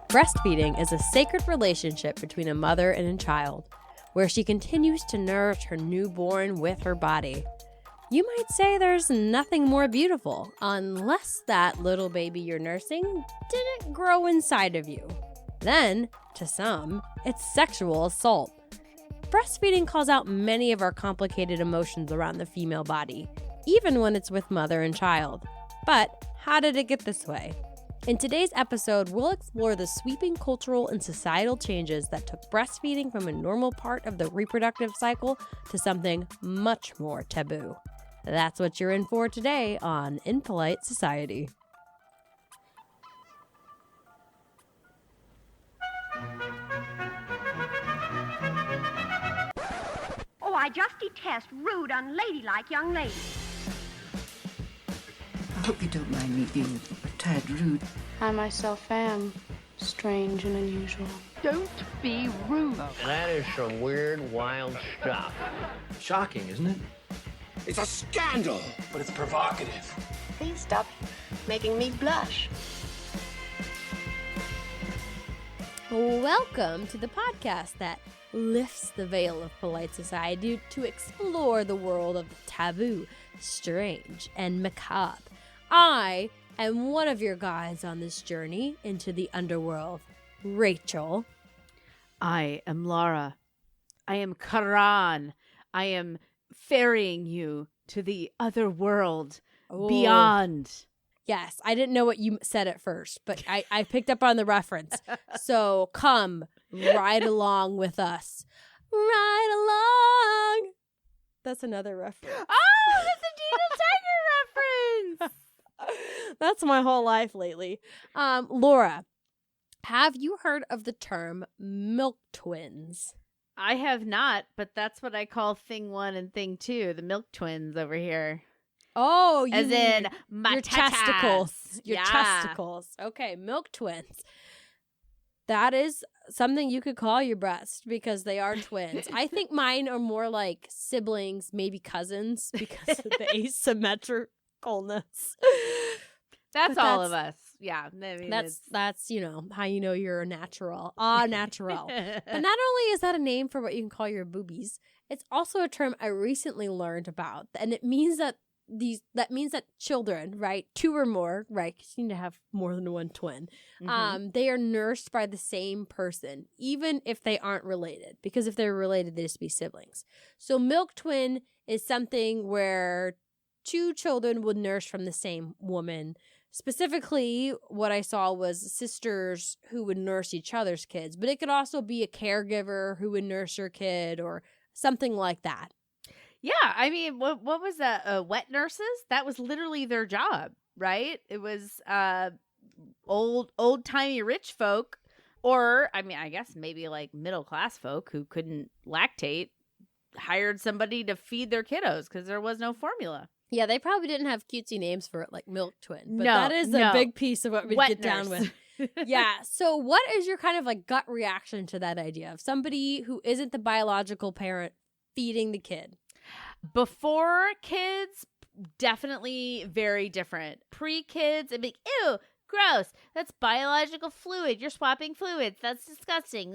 Breastfeeding is a sacred relationship between a mother and a child, where she continues to nourish her newborn with her body. You might say there's nothing more beautiful, unless that little baby you're nursing didn't grow inside of you. Then, to some, it's sexual assault. Breastfeeding calls out many of our complicated emotions around the female body, even when it's with mother and child. But how did it get this way? In today's episode, we'll explore the sweeping cultural and societal changes that took breastfeeding from a normal part of the reproductive cycle to something much more taboo. That's what you're in for today on Impolite Society. Oh, I just detest rude, unladylike young ladies. I hope you don't mind me being a tad rude. I myself am strange and unusual. Don't be rude. That is some weird, wild stuff. Shocking, isn't it? It's a scandal, But it's provocative. Please stop making me blush. Welcome to the podcast that lifts the veil of polite society to explore the world of taboo, strange, and macabre. I am one of your guides on this journey into the underworld, Rachel. I am Laura. I am Karan. I am ferrying you to the other world beyond. Yes, I didn't know what you said at first, but I picked up on the reference. So come ride along with us. Ride along. That's another reference. Oh, that's a Dino Tiger reference. That's my whole life lately. Laura, have you heard of the term milk twins? I have not, but that's what I call thing one and thing two, the milk twins over here. Oh, you As in mean my your tatas. testicles. Your Yeah. testicles. Okay, milk twins. That is something you could call your breast because they are twins. I think mine are more like siblings, maybe cousins because of the asymmetricalness. That's all of us. Yeah. I mean, That's how you know you're a natural. Natural. But not only is that a name for what you can call your boobies, it's also a term I recently learned about, and it means that children, right, two or more, right, because you need to have more than one twin, they are nursed by the same person, even if they aren't related, because if they're related, they just be siblings. So milk twin is something where two children would nurse from the same woman. Specifically, what I saw was sisters who would nurse each other's kids, but it could also be a caregiver who would nurse your kid or something like that. Yeah, I mean, what was that? Wet nurses? That was literally their job, right? It was old-timey rich folk, or, I mean, I guess maybe like middle-class folk who couldn't lactate, hired somebody to feed their kiddos because there was no formula. Yeah, they probably didn't have cutesy names for it, like milk twin. But No, that is a big piece of what we Wet get down nurse. with. Yeah. So what is your kind of like gut reaction to that idea of somebody who isn't the biological parent feeding the kid? Before kids, definitely very different. Pre-kids, it'd be like, ew, gross. That's biological fluid. You're swapping fluids. That's disgusting.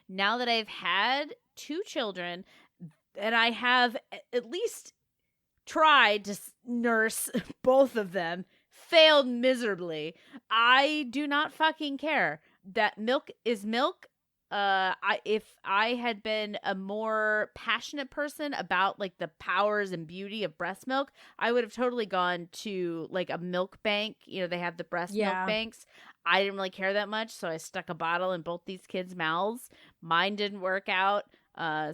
Now that I've had two children, and I have at least tried to nurse both of them, failed miserably, I do not fucking care. That milk is milk. If I had been a more passionate person about like the powers and beauty of breast milk, I would have totally gone to like a milk bank. You know, they have the breast milk banks. I didn't really care that much, so I stuck a bottle in both these kids' mouths. Mine didn't work out.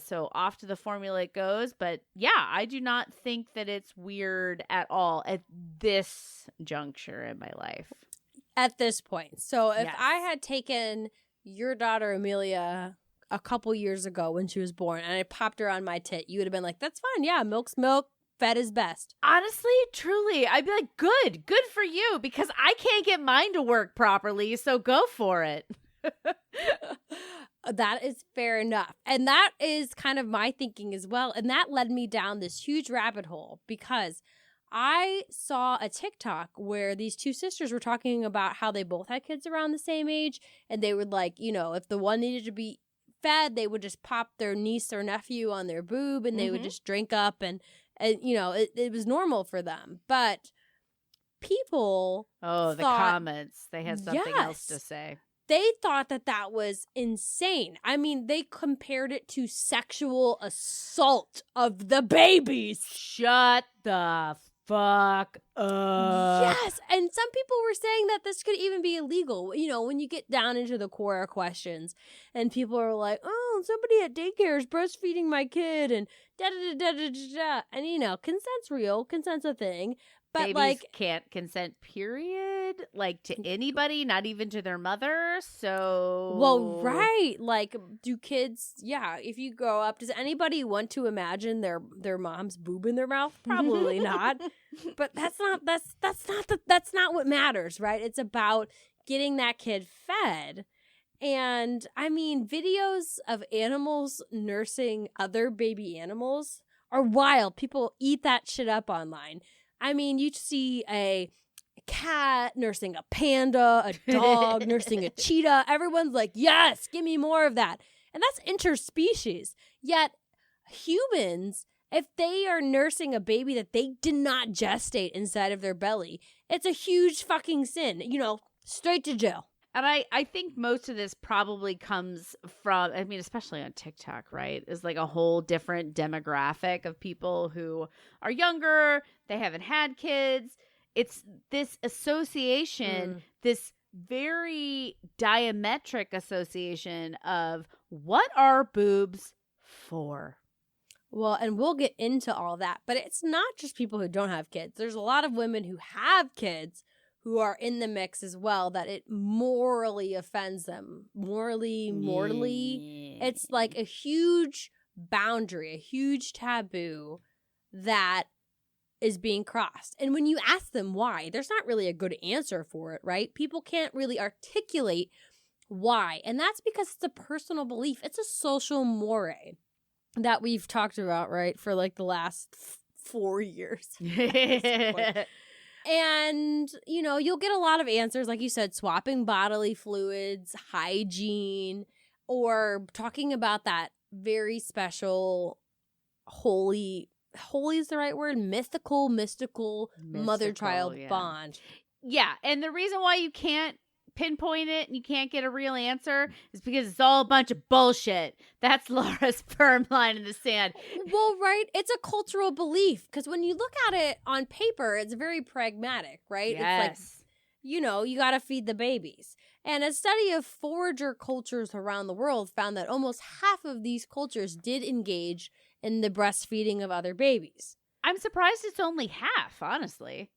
So off to the formula it goes. But yeah, I do not think that it's weird at all at this juncture in my life. At this point. So if Yes. I had taken your daughter Amelia a couple years ago when she was born and I popped her on my tit, you would have been like, that's fine. Yeah, milk's milk. Fed is best. Honestly, truly, I'd be like, good for you, because I can't get mine to work properly, so go for it. That is fair enough. And that is kind of my thinking as well. And that led me down this huge rabbit hole because I saw a TikTok where these two sisters were talking about how they both had kids around the same age. And they would like, you know, if the one needed to be fed, they would just pop their niece or nephew on their boob and they would just drink up. And you know, it was normal for them. But people the comments. They had something else to say. They thought that was insane. I mean, they compared it to sexual assault of the babies. Shut the fuck up. Yes, and some people were saying that this could even be illegal. You know, when you get down into the core questions and people are like, oh, somebody at daycare is breastfeeding my kid and da-da-da-da-da-da. And, you know, consent's real. Consent's a thing. But babies like can't consent, period. Like to anybody, not even to their mother. So, well, right. Like, do kids? Yeah. If you grow up, does anybody want to imagine their mom's boob in their mouth? Probably not. But that's not what matters, right? It's about getting that kid fed. And I mean, videos of animals nursing other baby animals are wild. People eat that shit up online. I mean, you see a cat nursing a panda, a dog nursing a cheetah. Everyone's like, yes, give me more of that. And that's interspecies. Yet humans, if they are nursing a baby that they did not gestate inside of their belly, it's a huge fucking sin. You know, straight to jail. And I think most of this probably comes from, I mean, especially on TikTok, right? Is like a whole different demographic of people who are younger, they haven't had kids. It's this association, this very diametric association of what are boobs for? Well, and we'll get into all that, but it's not just people who don't have kids. There's a lot of women who have kids who are in the mix as well, that it morally offends them. Morally. Yeah. It's like a huge boundary, a huge taboo that is being crossed. And when you ask them why, there's not really a good answer for it, right? People can't really articulate why. And that's because it's a personal belief. It's a social moray that we've talked about, right, for like the last 4 years. And, you know, you'll get a lot of answers, like you said, swapping bodily fluids, hygiene, or talking about that very special, holy is the right word? Mystical mother-child bond. Yeah, and the reason why you can't pinpoint it and you can't get a real answer is because it's all a bunch of bullshit. That's Laura's firm line in the sand. Well, right, it's a cultural belief because when you look at it on paper, it's very pragmatic, right? Yes. It's like, you know, you got to feed the babies. And a study of forager cultures around the world found that almost half of these cultures did engage in the breastfeeding of other babies. I'm surprised it's only half, honestly.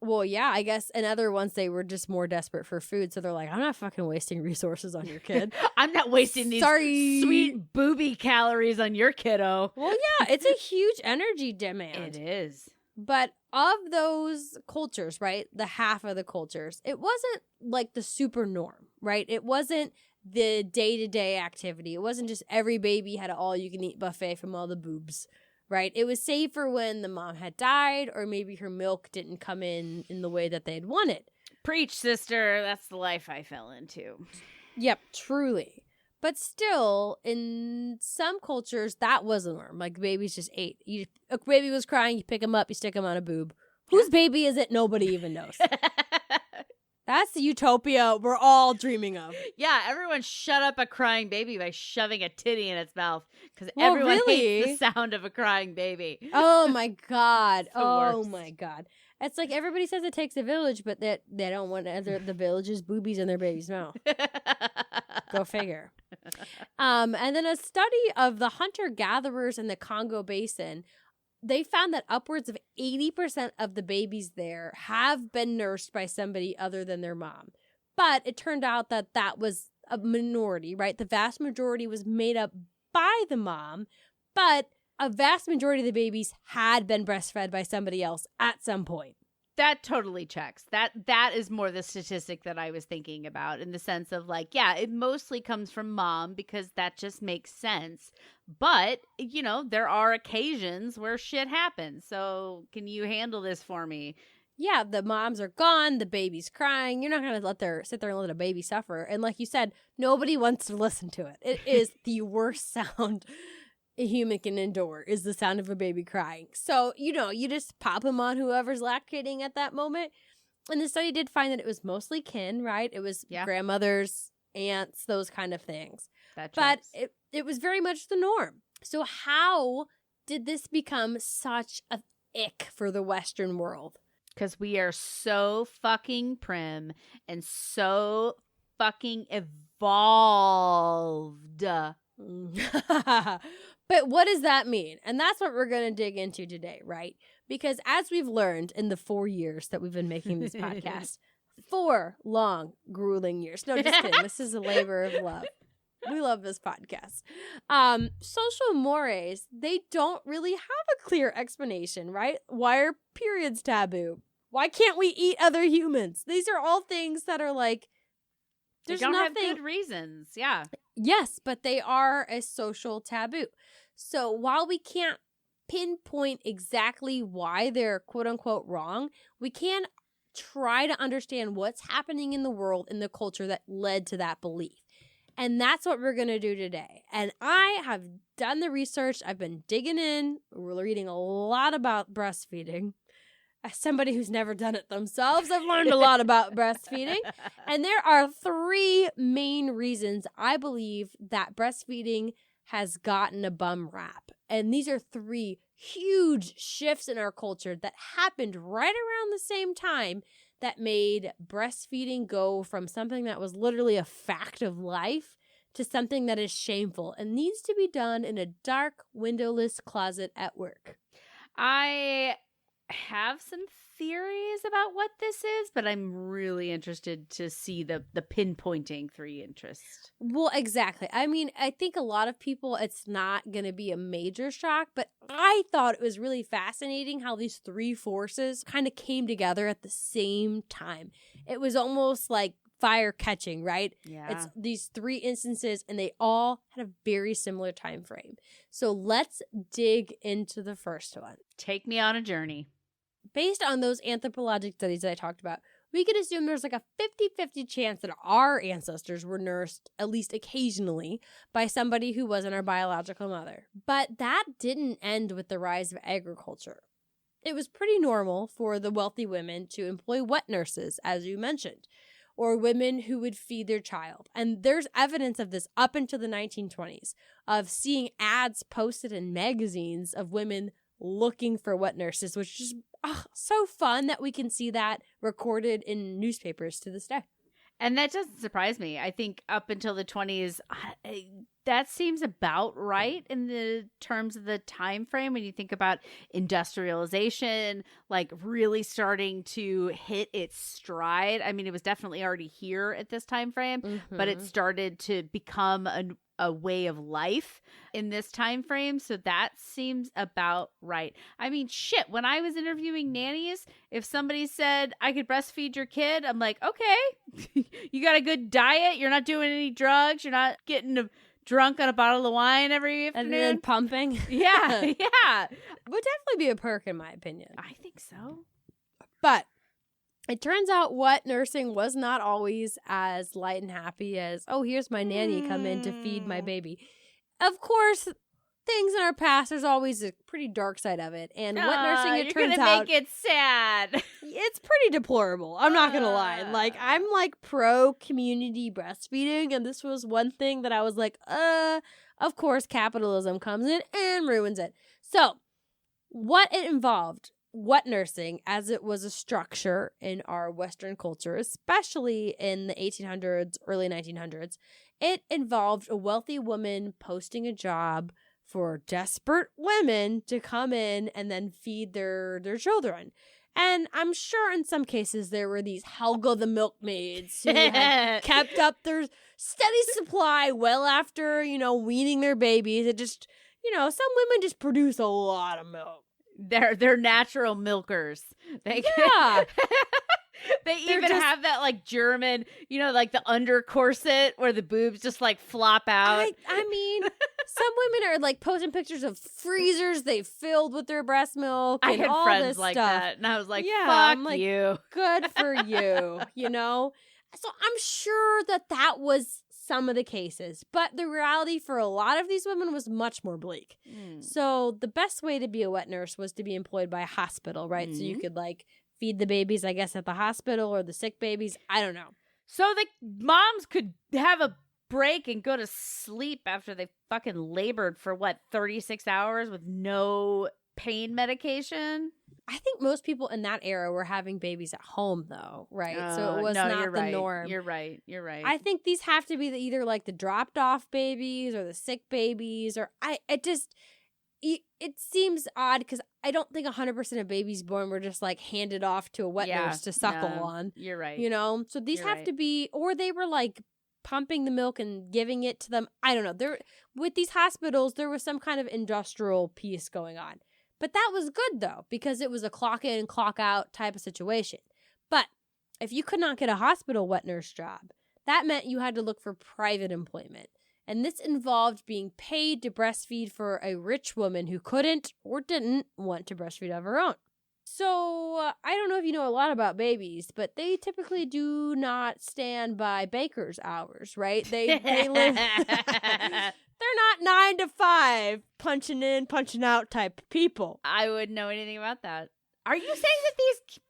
Well, yeah, I guess in other ones they were just more desperate for food. So they're like, I'm not fucking wasting resources on your kid. I'm not wasting these sweet booby calories on your kiddo. Well, yeah, it's a huge energy demand. It is. But of those cultures, right, the half of the cultures, it wasn't like the super norm, right? It wasn't the day-to-day activity. It wasn't just every baby had an all-you-can-eat buffet from all the boobs. Right? It was safer when the mom had died or maybe her milk didn't come in the way that they'd wanted. Preach, sister. That's the life I fell into. Yep, truly. But still, in some cultures, that was the norm. Like, babies just ate. A baby was crying, you pick him up, you stick him on a boob. Whose baby is it? Nobody even knows. That's the utopia we're all dreaming of. Yeah, everyone shut up a crying baby by shoving a titty in its mouth because everyone hates the sound of a crying baby. Oh my God. Worst. My God. It's like everybody says it takes a village, but that they don't want the village's boobies in their baby's mouth. Go figure. And then a study of the hunter-gatherers in the Congo Basin, they found that upwards of 80% of the babies there have been nursed by somebody other than their mom. But it turned out that that was a minority, right? The vast majority was made up by the mom, but a vast majority of the babies had been breastfed by somebody else at some point. That totally checks. That is more the statistic that I was thinking about, in the sense of like, yeah, it mostly comes from mom because that just makes sense. But, you know, there are occasions where shit happens. So can you handle this for me? Yeah, the moms are gone, the baby's crying. You're not going to sit there and let a baby suffer. And like you said, nobody wants to listen to it. It is the worst sound a human can endure, is the sound of a baby crying. So, you know, you just pop them on whoever's lactating at that moment. And the study did find that it was mostly kin, right? It was grandmothers, aunts, those kind of things. But it was very much the norm. So how did this become such a ick for the Western world? Because we are so fucking prim and so fucking evolved. But what does that mean? And that's what we're going to dig into today, right? Because as we've learned in the 4 years that we've been making this podcast, 4 long, grueling years. No, just kidding. This is a labor of love. We love this podcast. Social mores, they don't really have a clear explanation, right? Why are periods taboo? Why can't we eat other humans? These are all things that are like, there's they don't nothing... have good reasons. Yeah. Yes, but they are a social taboo. So while we can't pinpoint exactly why they're quote unquote wrong, we can try to understand what's happening in the world, in the culture that led to that belief. And that's what we're going to do today. And I have done the research. I've been digging in. We're reading a lot about breastfeeding. As somebody who's never done it themselves, I've learned a lot about breastfeeding. And there are 3 main reasons I believe that breastfeeding has gotten a bum rap. And these are 3 huge shifts in our culture that happened right around the same time that made breastfeeding go from something that was literally a fact of life to something that is shameful and needs to be done in a dark, windowless closet at work. I have some theories about what this is, but I'm really interested to see the pinpointing 3 interests. Well, exactly. I mean, I think a lot of people, it's not going to be a major shock, but I thought it was really fascinating how these 3 forces kind of came together at the same time. It was almost like fire catching, right? Yeah. It's these 3 instances, and they all had a very similar time frame. So let's dig into the first one. Take me on a journey. Based on those anthropologic studies that I talked about, we could assume there's like a 50-50 chance that our ancestors were nursed, at least occasionally, by somebody who wasn't our biological mother. But that didn't end with the rise of agriculture. It was pretty normal for the wealthy women to employ wet nurses, as you mentioned, or women who would feed their child. And there's evidence of this up into the 1920s, of seeing ads posted in magazines of women looking for wet nurses, which is so fun that we can see that recorded in newspapers to this day. And that doesn't surprise me. I think up until the 20s, that seems about right in the terms of the time frame when you think about industrialization, like really starting to hit its stride. I mean, it was definitely already here at this time frame, but it started to become a way of life in this time frame. So that seems about right. I mean, shit, when I was interviewing nannies, if somebody said I could breastfeed your kid, I'm like, okay, you got a good diet, you're not doing any drugs, you're not getting drunk on a bottle of wine every afternoon. And then pumping. Yeah. Would definitely be a perk in my opinion. I think so. But it turns out wet nursing was not always as light and happy as, oh, here's my nanny come in to feed my baby. Of course, things in our past, there's always a pretty dark side of it. And wet nursing, it turns out, you're gonna make it sad. It's pretty deplorable. I'm not gonna lie. Like, I'm like pro community breastfeeding, and this was one thing that I was like, of course capitalism comes in and ruins it. So, what it involved, wet nursing, as it was a structure in our Western culture, especially in the 1800s, early 1900s, it involved a wealthy woman posting a job for desperate women to come in and then feed their children. And I'm sure in some cases there were these Helga the milkmaids who had kept up their steady supply well after, weaning their babies. It just, some women just produce a lot of milk. They're natural milkers. Yeah. They even have that like German, like the under corset where the boobs just like flop out. I mean, some women are like posting pictures of freezers they filled with their breast milk and I had all friends this like stuff. that, and I was like, Yeah, "Fuck I'm like, you." Good for you, So I'm sure that was some of the cases, but the reality for a lot of these women was much more bleak. So the best way to be a wet nurse was to be employed by a hospital, right? So you could like feed the babies, I guess, at the hospital or the sick babies. I don't know. So the moms could have a break and go to sleep after they fucking labored for 36 hours with no pain medication? I think most people in that era were having babies at home, though, right? So it was not the norm. You're right. I think these have to be either like the dropped off babies or the sick babies, or it seems odd because I don't think 100% of babies born were just like handed off to a wet nurse to suckle on. You're right. So these have to be, or they were like pumping the milk and giving it to them. I don't know. With these hospitals, there was some kind of industrial piece going on. But that was good, though, because it was a clock in, clock out type of situation. But if you could not get a hospital wet nurse job, that meant you had to look for private employment. And this involved being paid to breastfeed for a rich woman who couldn't or didn't want to breastfeed of her own. So I don't know if you know a lot about babies, but they typically do not stand by baker's hours, right? They live... They're not 9 to 5 punching in, punching out type people. I wouldn't know anything about that. Are you saying that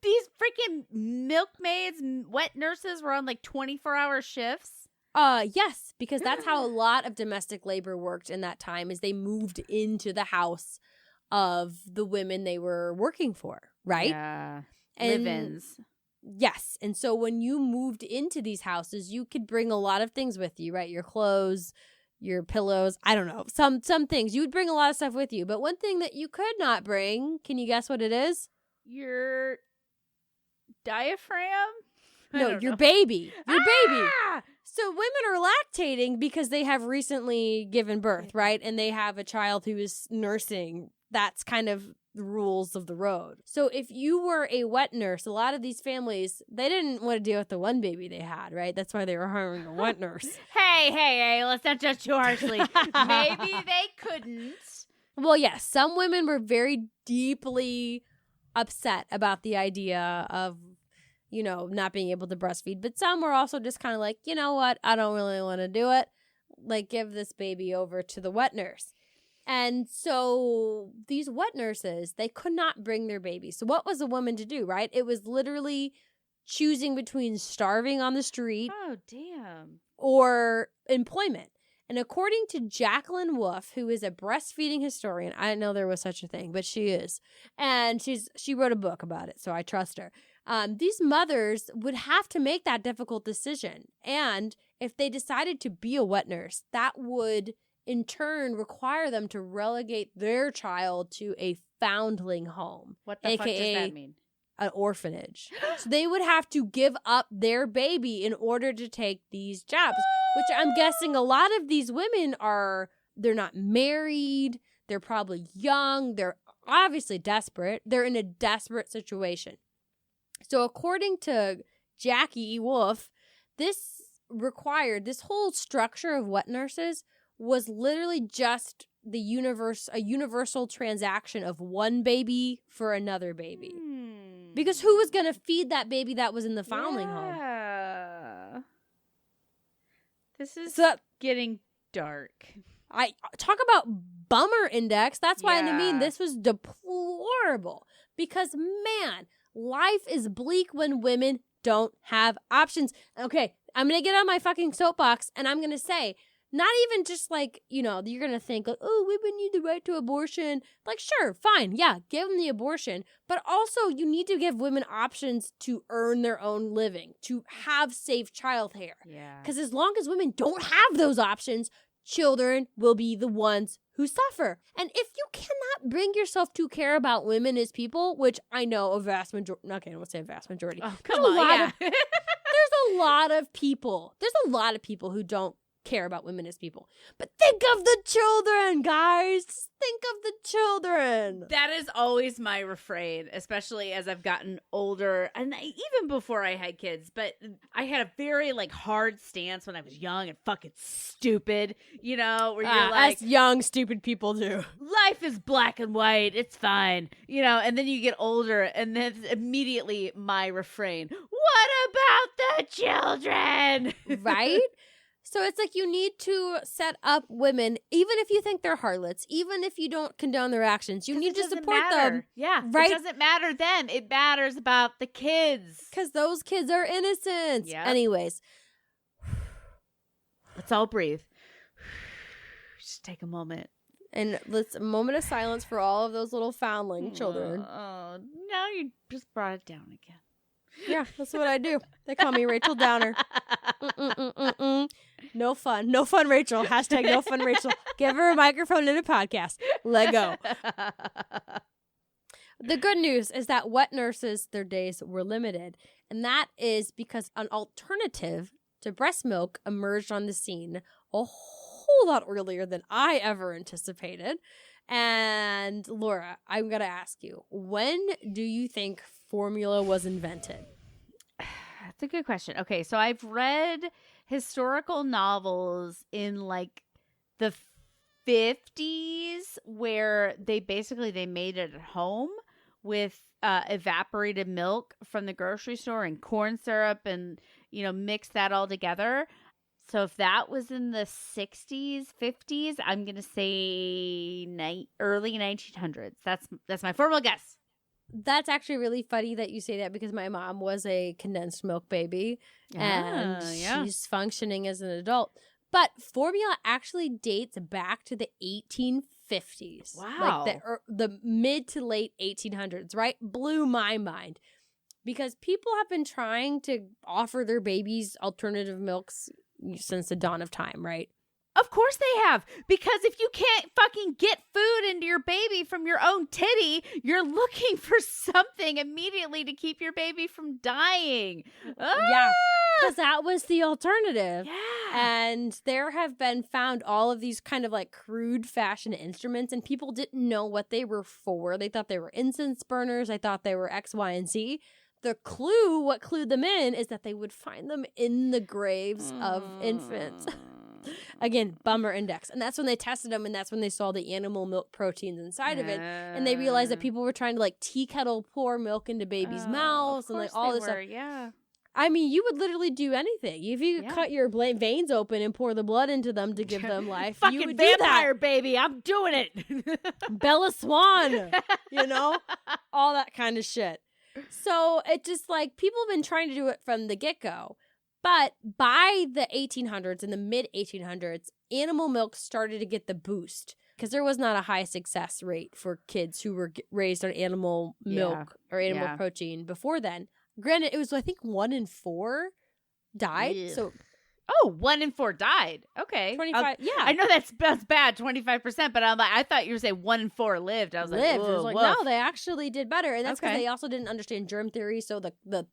these freaking milkmaids, wet nurses were on like 24-hour shifts? Yes, because that's how a lot of domestic labor worked in that time, is they moved into the house of the women they were working for, right? Yeah. And live-ins. Yes. And so when you moved into these houses, you could bring a lot of things with you, right? Your clothes, your pillows, I don't know. Some things. You would bring a lot of stuff with you. But one thing that you could not bring, can you guess what it is? Your diaphragm? No, your baby. Your baby. Ah! So women are lactating because they have recently given birth, right? And they have a child who is nursing. That's kind of the rules of the road. So if you were a wet nurse, a lot of these families, they didn't want to deal with the one baby they had, right? That's why they were hiring a wet nurse. Hey, let's not judge too harshly. Maybe they couldn't. Well, yes, some women were very deeply upset about the idea of, not being able to breastfeed. But some were also just kind of like, you know what? I don't really want to do it. Like, give this baby over to the wet nurse. And so these wet nurses, they could not bring their baby. So what was a woman to do, right? It was literally choosing between starving on the street. Oh, damn. Or employment. And according to Jacqueline Wolf, who is a breastfeeding historian, I didn't know there was such a thing, but she is. And she wrote a book about it, so I trust her. These mothers would have to make that difficult decision. And if they decided to be a wet nurse, that would in turn require them to relegate their child to a foundling home. What the fuck does that mean? An orphanage. So they would have to give up their baby in order to take these jobs, which I'm guessing a lot of these women they're not married, they're probably young, they're obviously desperate, they're in a desperate situation. So according to Jackie Wolf, this whole structure of wet nurses was literally just a universal transaction of one baby for another baby. Because who was going to feed that baby that was in the foundling home? This is getting dark. I talk about bummer index. That's why I mean this was deplorable. Because, man, life is bleak when women don't have options. Okay, I'm going to get on my fucking soapbox and I'm going to say, not even just like, you're going to think, like, oh, women need the right to abortion. Like, sure, fine. Yeah, give them the abortion. But also, you need to give women options to earn their own living, to have safe childcare. Yeah. Because as long as women don't have those options, children will be the ones who suffer. And if you cannot bring yourself to care about women as people, which I know a vast majority, okay, I won't say a vast majority. Oh, come on, yeah. There's a lot of people who don't care about women as people. But think of the children, guys. Just think of the children. That is always my refrain, especially as I've gotten older, and even before I had kids. But I had a very like hard stance when I was young and fucking stupid, you know, where you're like, as young stupid people do. Life is black and white, it's fine, you know. And then you get older, and then immediately my refrain: what about the children? Right? So it's like you need to set up women, even if you think they're harlots, even if you don't condone their actions, you need to support them. Yeah, right? It doesn't matter them. It matters about the kids. Because those kids are innocent. Yep. Anyways. Let's all breathe. Just take a moment. And let's a moment of silence for all of those little foundling children. Oh, now you just brought it down again. Yeah, that's what I do. They call me Rachel Downer. No fun. No fun, Rachel. Hashtag no fun, Rachel. Give her a microphone and a podcast. Let go. The good news is that wet nurses, their days were limited. And that is because an alternative to breast milk emerged on the scene a whole lot earlier than I ever anticipated. And Laura, I'm going to ask you, when do you think formula was invented? That's a good question. Okay, so I've read historical novels in like the 50s where they made it at home with evaporated milk from the grocery store and corn syrup and, you know, mix that all together. So if that was in the 60s, 50s, I'm going to say early 1900s. That's my formal guess. That's actually really funny that you say that because my mom was a condensed milk baby and she's functioning as an adult. But formula actually dates back to the 1850s. Wow. Like the mid to late 1800s, right? Blew my mind. Because people have been trying to offer their babies alternative milks since the dawn of time, right? Of course they have. Because if you can't fucking get food into your baby from your own titty, you're looking for something immediately to keep your baby from dying. Yeah, because that was the alternative. Yeah. And there have been found all of these kind of like crude fashion instruments, and people didn't know what they were for. They thought they were incense burners. They thought they were X, Y, and Z. What clued them in is that they would find them in the graves of infants. Again, bummer index. And that's when they tested them, and that's when they saw the animal milk proteins inside of it. And they realized that people were trying to like tea kettle pour milk into babies' mouths and like all this stuff. Yeah. I mean, you would literally do anything. If you could cut your veins open and pour the blood into them to give them life, you would do that. Vampire baby, I'm doing it. Bella Swan, you know, all that kind of shit. So it just like people have been trying to do it from the get-go. But by the 1800s, in the mid-1800s, animal milk started to get the boost because there was not a high success rate for kids who were raised on animal milk or animal protein before then. Granted, it was, I think, 1 in 4 died. Yeah. So, 1 in 4 died. Okay. 25, I know that's bad, 25%, but I thought you were saying 1 in 4 lived. I was like, lived. It was like, woof. no, they actually did better. And that's because they also didn't understand germ theory. So the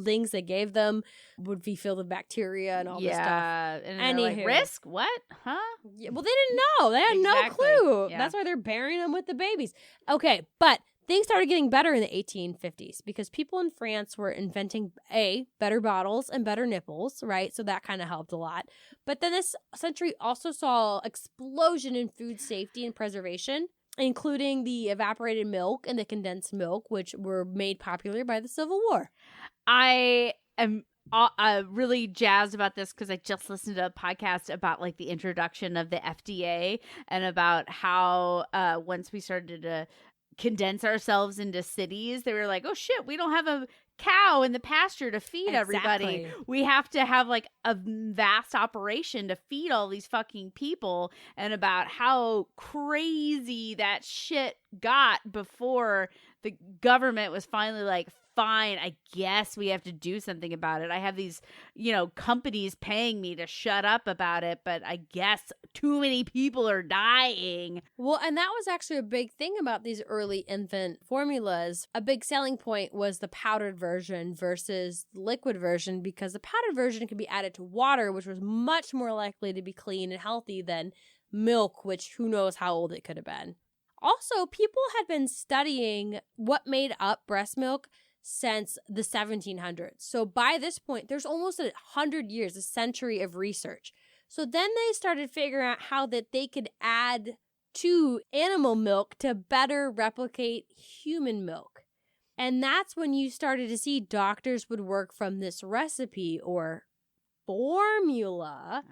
things they gave them would be filled with bacteria and all this stuff. Yeah. And like, risk? What? Huh? Yeah, well, they didn't know. They had no clue. Yeah. That's why they're burying them with the babies. Okay, but things started getting better in the 1850s because people in France were inventing, better bottles and better nipples, right? So that kind of helped a lot. But then this century also saw explosion in food safety and preservation, including the evaporated milk and the condensed milk, which were made popular by the Civil War. I am really jazzed about this because I just listened to a podcast about like the introduction of the FDA and about how once we started to condense ourselves into cities, they were like, oh shit, we don't have a cow in the pasture to feed everybody. We have to have like a vast operation to feed all these fucking people, and about how crazy that shit got before the government was finally like, fine, I guess we have to do something about it. I have these, companies paying me to shut up about it, but I guess too many people are dying. Well, and that was actually a big thing about these early infant formulas. A big selling point was the powdered version versus the liquid version, because the powdered version could be added to water, which was much more likely to be clean and healthy than milk, which who knows how old it could have been. Also, people had been studying what made up breast milk since the 1700s. So by this point, there's almost 100 years, a century of research. So then they started figuring out how that they could add to animal milk to better replicate human milk. And that's when you started to see doctors would work from this recipe or formula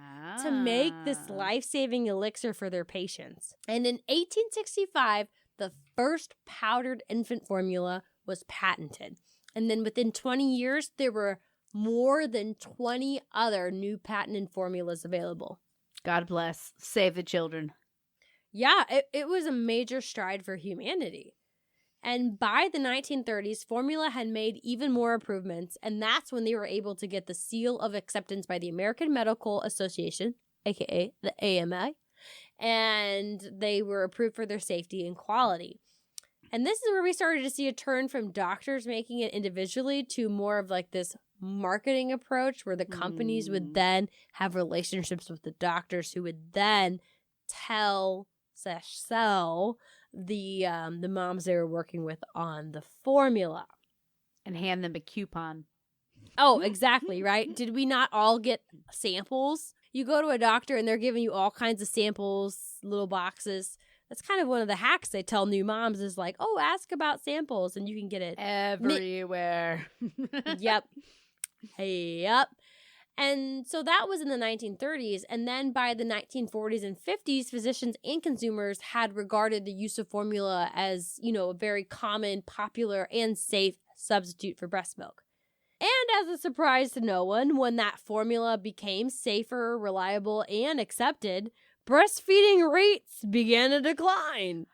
to make this life-saving elixir for their patients. And in 1865, the first powdered infant formula was patented. And then within 20 years, there were more than 20 other new patented formulas available. God bless. Save the children. Yeah, it was a major stride for humanity. And by the 1930s, formula had made even more improvements, and that's when they were able to get the seal of acceptance by the American Medical Association, aka the AMA, and they were approved for their safety and quality. And this is where we started to see a turn from doctors making it individually to more of like this marketing approach where the companies would then have relationships with the doctors who would then sell the moms they were working with on the formula. And hand them a coupon. Oh, exactly, right? Did we not all get samples? You go to a doctor and they're giving you all kinds of samples, little boxes. That's kind of one of the hacks they tell new moms is like, oh, ask about samples and you can get it everywhere. Yep. Yep. And so that was in the 1930s. And then by the 1940s and 50s, physicians and consumers had regarded the use of formula as, a very common, popular, and safe substitute for breast milk. And as a surprise to no one, when that formula became safer, reliable, and accepted, breastfeeding rates began to decline.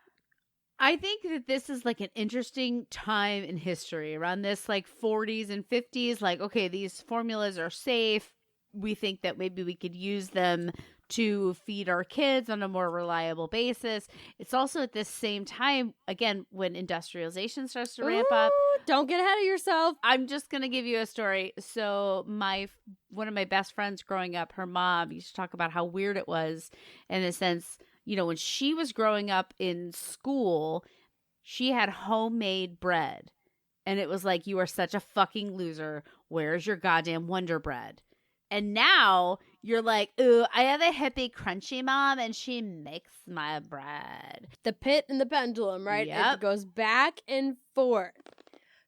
I think that this is like an interesting time in history around this like 40s and 50s. Like, okay, these formulas are safe. We think that maybe we could use them to feed our kids on a more reliable basis. It's also at this same time, again, when industrialization starts to ramp up. Don't get ahead of yourself. I'm just going to give you a story. So one of my best friends growing up, her mom used to talk about how weird it was in the sense, when she was growing up in school, she had homemade bread. And it was like, you are such a fucking loser. Where's your goddamn Wonder Bread? And now you're like, ooh, I have a hippie crunchy mom and she makes my bread. The pit and the pendulum, right? Yep. It goes back and forth.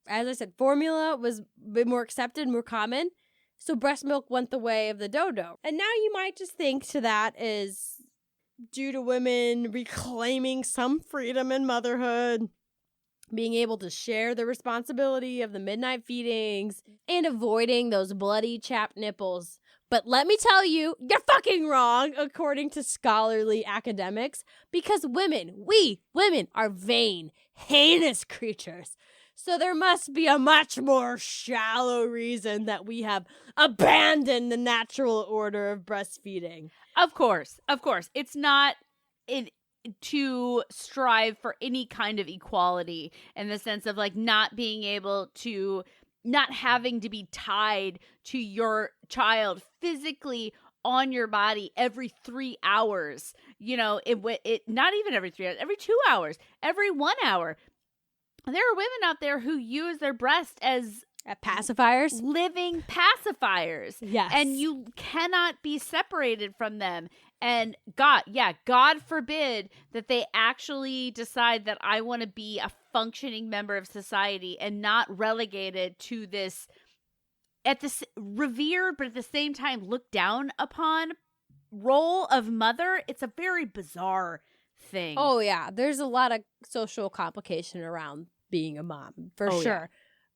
As I said, formula was a bit more accepted, more common. So breast milk went the way of the dodo. And now you might just think to that is due to women reclaiming some freedom in motherhood, being able to share the responsibility of the midnight feedings, and avoiding those bloody chapped nipples. But let me tell you, you're fucking wrong, according to scholarly academics, because we women are vain, heinous creatures. So there must be a much more shallow reason that we have abandoned the natural order of breastfeeding. Of course. It's not to strive for any kind of equality in the sense of like not having to be tied to your child physically on your body every 3 hours. Not even every 3 hours, every 2 hours, every 1 hour. There are women out there who use their breast as pacifiers, living pacifiers. Yes. And you cannot be separated from them. And God forbid that they actually decide that I want to be a functioning member of society and not relegated to this revered, but at the same time looked down upon role of mother. It's a very bizarre thing. Oh, yeah. There's a lot of social complication around being a mom, for sure. Yeah.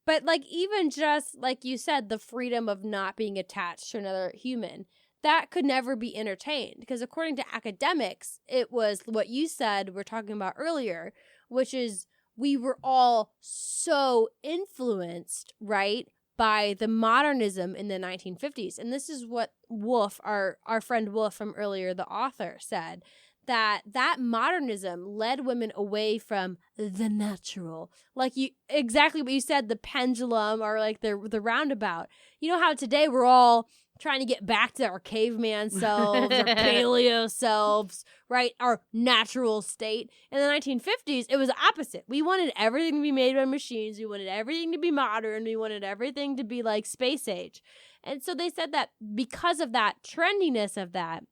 But like even just like you said, the freedom of not being attached to another human, that could never be entertained because according to academics, it was what you said we're talking about earlier, which is we were all so influenced, right, by the modernism in the 1950s. And this is what Wolf, our friend Wolf from earlier, the author, said, that modernism led women away from the natural. Like you, exactly what you said, the pendulum or like the roundabout. You know how today we're all trying to get back to our caveman selves, our paleo selves, right? Our natural state. In the 1950s, it was the opposite. We wanted everything to be made by machines. We wanted everything to be modern. We wanted everything to be like space age. And so they said that because of that trendiness of that,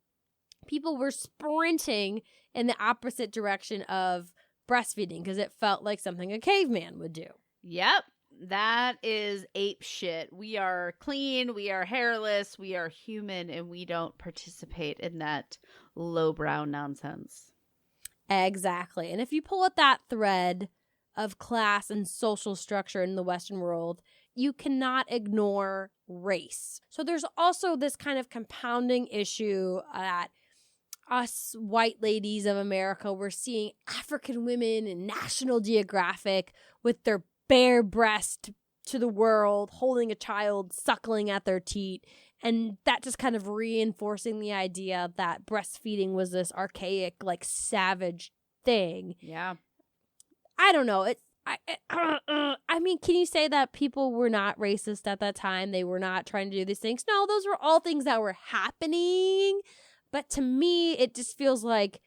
people were sprinting in the opposite direction of breastfeeding because it felt like something a caveman would do. Yep. That is ape shit. We are clean, we are hairless, we are human, and we don't participate in that lowbrow nonsense. Exactly. And if you pull at that thread of class and social structure in the Western world, you cannot ignore race. So there's also this kind of compounding issue that us white ladies of America, we're seeing African women in National Geographic with their bare breast to the world, holding a child, suckling at their teat. And that just kind of reinforcing the idea that breastfeeding was this archaic, like savage thing. Yeah. I don't know. I mean, can you say that people were not racist at that time? They were not trying to do these things? No, those were all things that were happening. But to me, it just feels like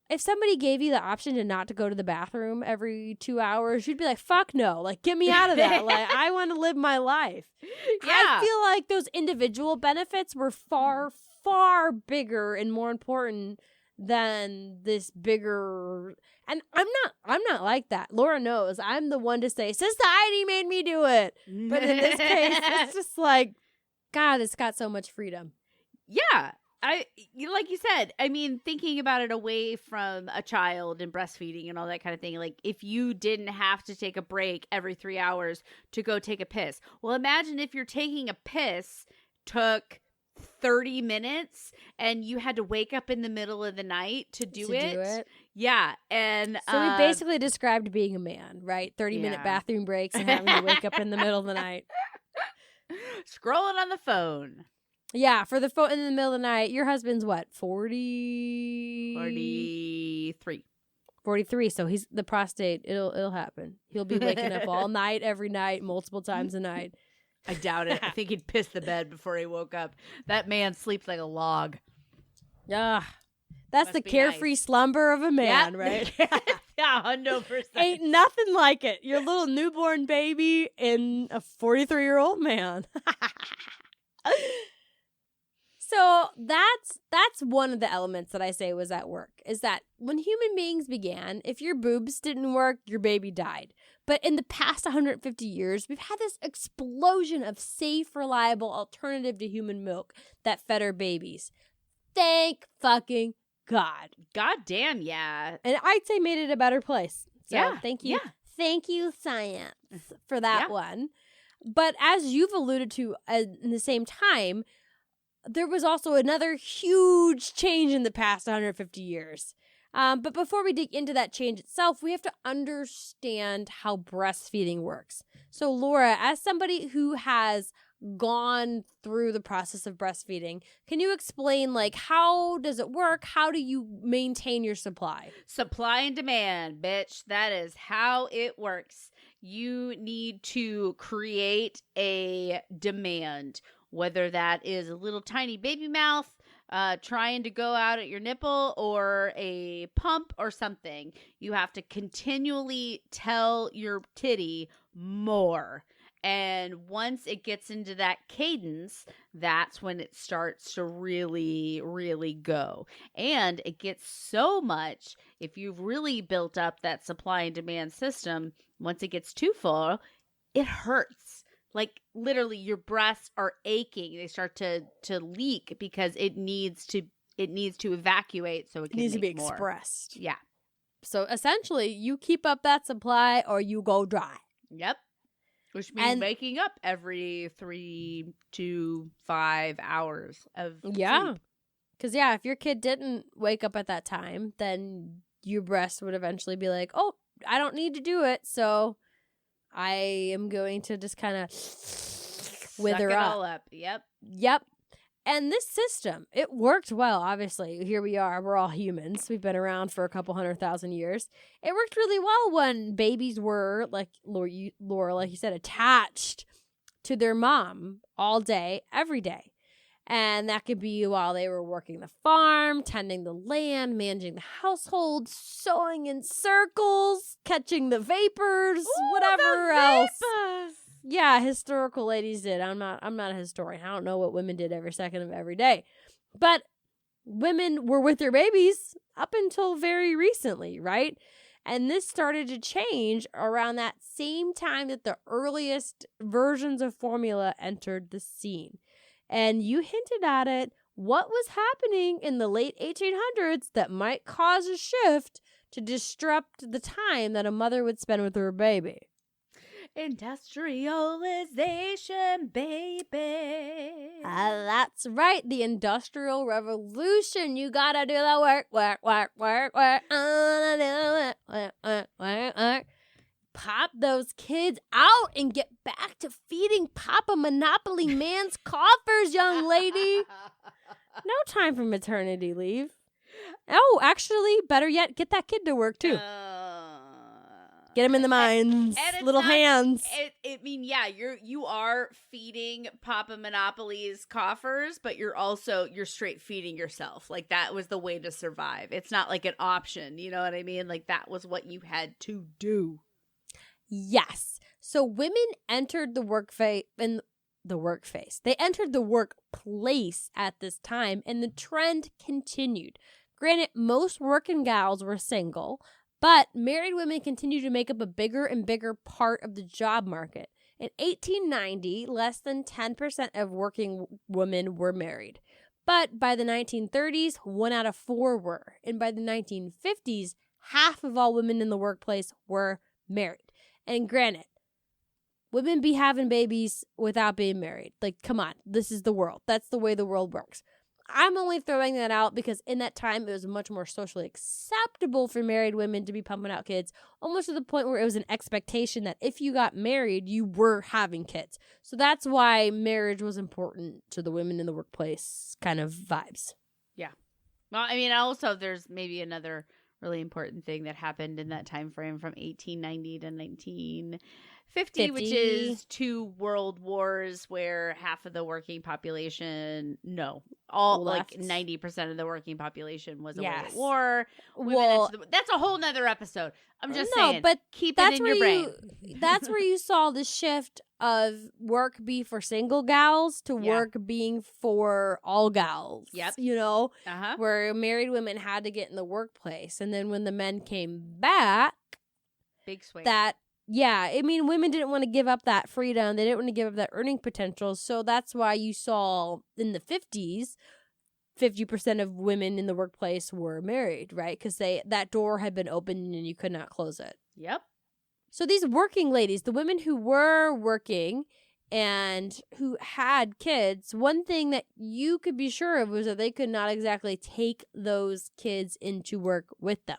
if somebody gave you the option to not to go to the bathroom every 2 hours, you'd be like, fuck no. Like, get me out of that. Like, I want to live my life. Yeah. I feel like those individual benefits were far, far bigger and more important than this bigger. And I'm not like that. Laura knows I'm the one to say, society made me do it. But in this case, it's just like, God, it's got so much freedom. Yeah. Like you said, I mean, thinking about it away from a child and breastfeeding and all that kind of thing, like if you didn't have to take a break every 3 hours to go take a piss. Well, imagine if you're taking a piss took 30 minutes and you had to wake up in the middle of the night to do it. Yeah. And so we basically described being a man, right? 30-minute bathroom breaks and having to wake up in the middle of the night. Scrolling on the phone. Yeah, for the phone in the middle of the night. Your husband's what, 40? 43. 43, so he's the prostate, it'll happen. He'll be waking up all night, every night, multiple times a night. I doubt it. I think he'd piss the bed before he woke up. That man sleeps like a log. Yeah. That's the carefree slumber of a man, right? Yeah, 100%. Ain't nothing like it. Your little newborn baby and a 43-year-old man. So that's one of the elements that I say was at work, is that when human beings began, if your boobs didn't work, your baby died. But in the past 150 years, we've had this explosion of safe, reliable alternative to human milk that fed our babies. Thank fucking God. God damn, yeah. And I'd say made it a better place. So yeah. Thank you. Yeah. Thank you, science, for that one. But as you've alluded to in the same time, there was also another huge change in the past 150 years. But before we dig into that change itself, we have to understand how breastfeeding works. So, Laura, as somebody who has gone through the process of breastfeeding, can you explain, like, how does it work? How do you maintain your supply? Supply and demand, bitch. That is how it works. You need to create a demand, whether that is a little tiny baby mouth trying to go out at your nipple or a pump or something. You have to continually tell your titty more. And once it gets into that cadence, that's when it starts to really, really go. And it gets so much, if you've really built up that supply and demand system, once it gets too full, it hurts. Like literally your breasts are aching. They start to leak because it needs to evacuate so it can needs to be more. Expressed. Yeah. So essentially you keep up that supply or you go dry. Yep. Which means waking up every 3 to 5 hours of sleep. Because, if your kid didn't wake up at that time, then your breast would eventually be like, oh, I don't need to do it, so I am going to just kind of wither Suck it up. all up. Yep. And this system, it worked well, obviously. Here we are. We're all humans. We've been around for a couple 100,000 years. It worked really well when babies were, like Laura, like you said, attached to their mom all day, every day. And that could be while they were working the farm, tending the land, managing the household, sewing in circles, catching the vapors, whatever else. Yeah, historical ladies did. I'm not a historian. I don't know what women did every second of every day. But women were with their babies up until very recently, right? And this started to change around that same time that the earliest versions of formula entered the scene. And you hinted at it. What was happening in the late 1800s that might cause a shift to disrupt the time that a mother would spend with her baby? Industrialization, baby. That's right. The Industrial Revolution. You gotta do the work, work, work, work, work. Work. Pop those kids out and get back to feeding Papa Monopoly Man's coffers, young lady. No time for maternity leave. Oh, actually, better yet, get that kid to work too. Get him in the mines, little hands. I mean, yeah, you are feeding Papa Monopoly's coffers, but you're straight feeding yourself. Like, that was the way to survive. It's not like an option. You know what I mean? Like, that was what you had to do. Yes. So women entered the workplace. They entered the workplace at this time, and the trend continued. Granted, most working gals were single, but married women continued to make up a bigger and bigger part of the job market. In 1890, less than 10% of working women were married. But by the 1930s, 1 out of 4 were. And by the 1950s, half of all women in the workplace were married. And granted, women be having babies without being married. Like, come on, this is the world. That's the way the world works. I'm only throwing that out because in that time, it was much more socially acceptable for married women to be pumping out kids, almost to the point where it was an expectation that if you got married, you were having kids. So that's why marriage was important to the women in the workplace kind of vibes. Yeah. Well, I mean, also there's maybe another really important thing that happened in that time frame from 1890 to 1950, which is 2 world wars where half of the working population, like 90% of the working population was away at war. That's a whole nother episode. I'm just saying, but keep it in your brain. That's where you saw the shift of work be for single gals to work being for all gals. Yep. You know, where married women had to get in the workplace. And then when the men came back, big swing. I mean, women didn't want to give up that freedom. They didn't want to give up that earning potential. So that's why you saw in the 50s, 50% of women in the workplace were married, right? Because that door had been opened and you could not close it. Yep. So these working ladies, the women who were working and who had kids, one thing that you could be sure of was that they could not exactly take those kids into work with them.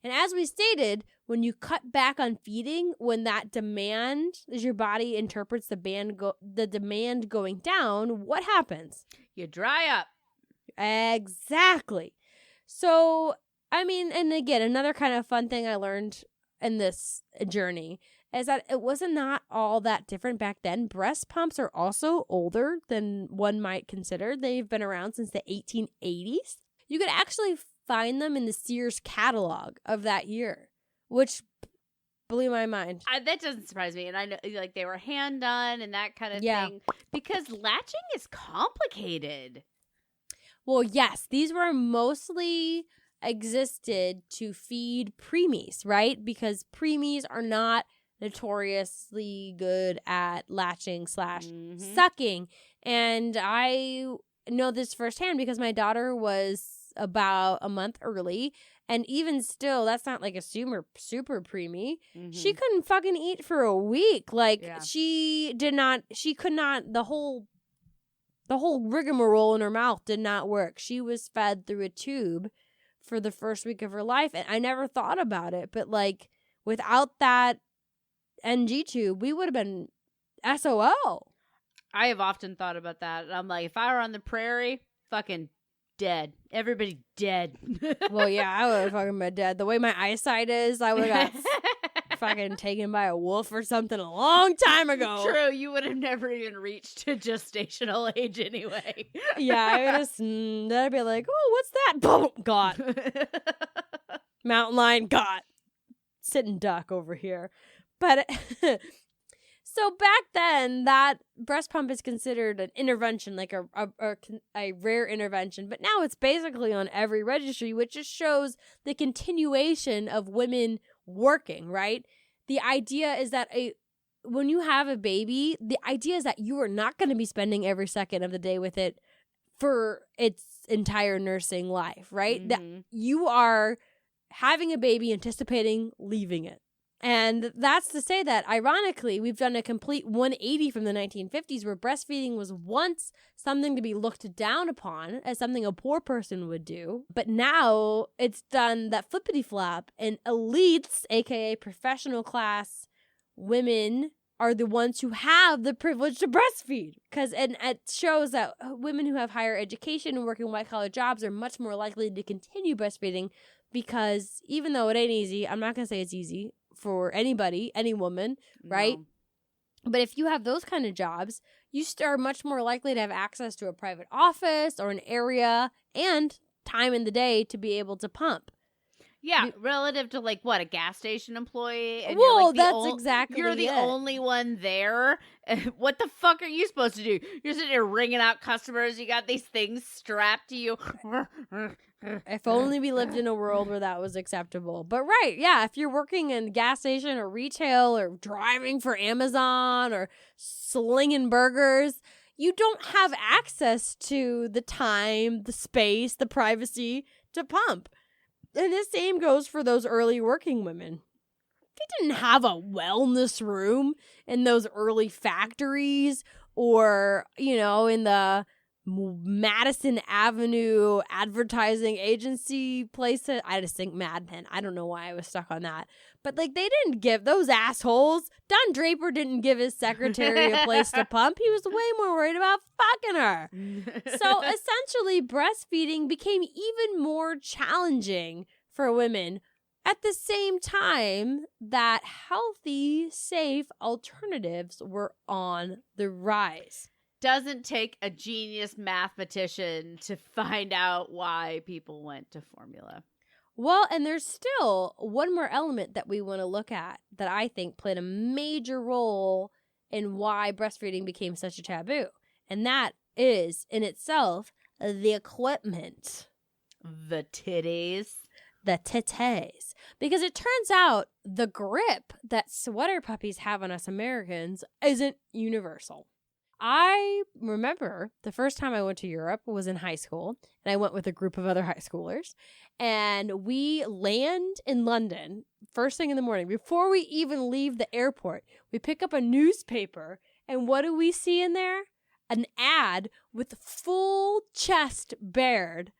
And as we stated, when you cut back on feeding, when that demand, as your body interprets the demand going down, what happens? You dry up. Exactly. So, I mean, and again, another kind of fun thing I learned in this journey is that it wasn't not all that different back then. Breast pumps are also older than one might consider. They've been around since the 1880s. You could actually find them in the Sears catalog of that year, which blew my mind. That doesn't surprise me. And I know, like, they were hand done and that kind of thing, because latching is complicated. Well, yes, these were mostly existed to feed preemies, right? Because preemies are not notoriously good at latching / sucking. And I know this firsthand because my daughter was about a month early. And even still, that's not like a super preemie. Mm-hmm. She couldn't fucking eat for a week. Like, she could not, the whole rigmarole in her mouth did not work. She was fed through a tube for the first week of her life. And I never thought about it. But, like, Without that NG tube, we would have been SOL. I have often thought about that. I'm like, if I were on the prairie, fucking dead. Everybody dead. Well, yeah, I would have fucking been dead. The way my eyesight is, I would have got fucking taken by a wolf or something a long time ago. True, you would have never even reached to gestational age anyway. Yeah, I would just, I'd be like, oh, what's that? Boom, got. Mountain lion, got. Sitting duck over here. But so back then, that breast pump is considered an intervention, like a rare intervention. But now it's basically on every registry, which just shows the continuation of women working, right? The idea is that when you have a baby, the idea is that you are not going to be spending every second of the day with it for its entire nursing life, right? That you are having a baby, anticipating leaving it. And that's to say that, ironically, we've done a complete 180 from the 1950s where breastfeeding was once something to be looked down upon as something a poor person would do. But now it's done that flippity flap, and elites, aka professional class women, are the ones who have the privilege to breastfeed. And it shows that women who have higher education and work in white-collar jobs are much more likely to continue breastfeeding because even though it ain't easy, I'm not going to say it's easy for anybody, any woman, right? No. But if you have those kind of jobs, you are much more likely to have access to a private office or an area and time in the day to be able to pump. Yeah, relative to like what, a gas station employee? And well, you're like that's exactly You're the only one there. What the fuck are you supposed to do? You're sitting there ringing out customers. You got these things strapped to you. If only we lived in a world where that was acceptable. But right, yeah, if you're working in a gas station or retail or driving for Amazon or slinging burgers, you don't have access to the time, the space, the privacy to pump. And the same goes for those early working women. They didn't have a wellness room in those early factories or, in the Madison Avenue advertising agency place. I just think Mad Men. I don't know why I was stuck on that. But they didn't give those assholes. Don Draper didn't give his secretary a place to pump. He was way more worried about fucking her. So essentially, breastfeeding became even more challenging for women at the same time that healthy, safe alternatives were on the rise. Doesn't take a genius mathematician to find out why people went to formula. Well, and there's still one more element that we want to look at that I think played a major role in why breastfeeding became such a taboo. And that is, in itself, the equipment. The titties. The titties. Because it turns out the grip that sweater puppies have on us Americans isn't universal. I remember the first time I went to Europe was in high school, and I went with a group of other high schoolers, and we land in London first thing in the morning. Before we even leave the airport, we pick up a newspaper, and what do we see in there? An ad with full chest bared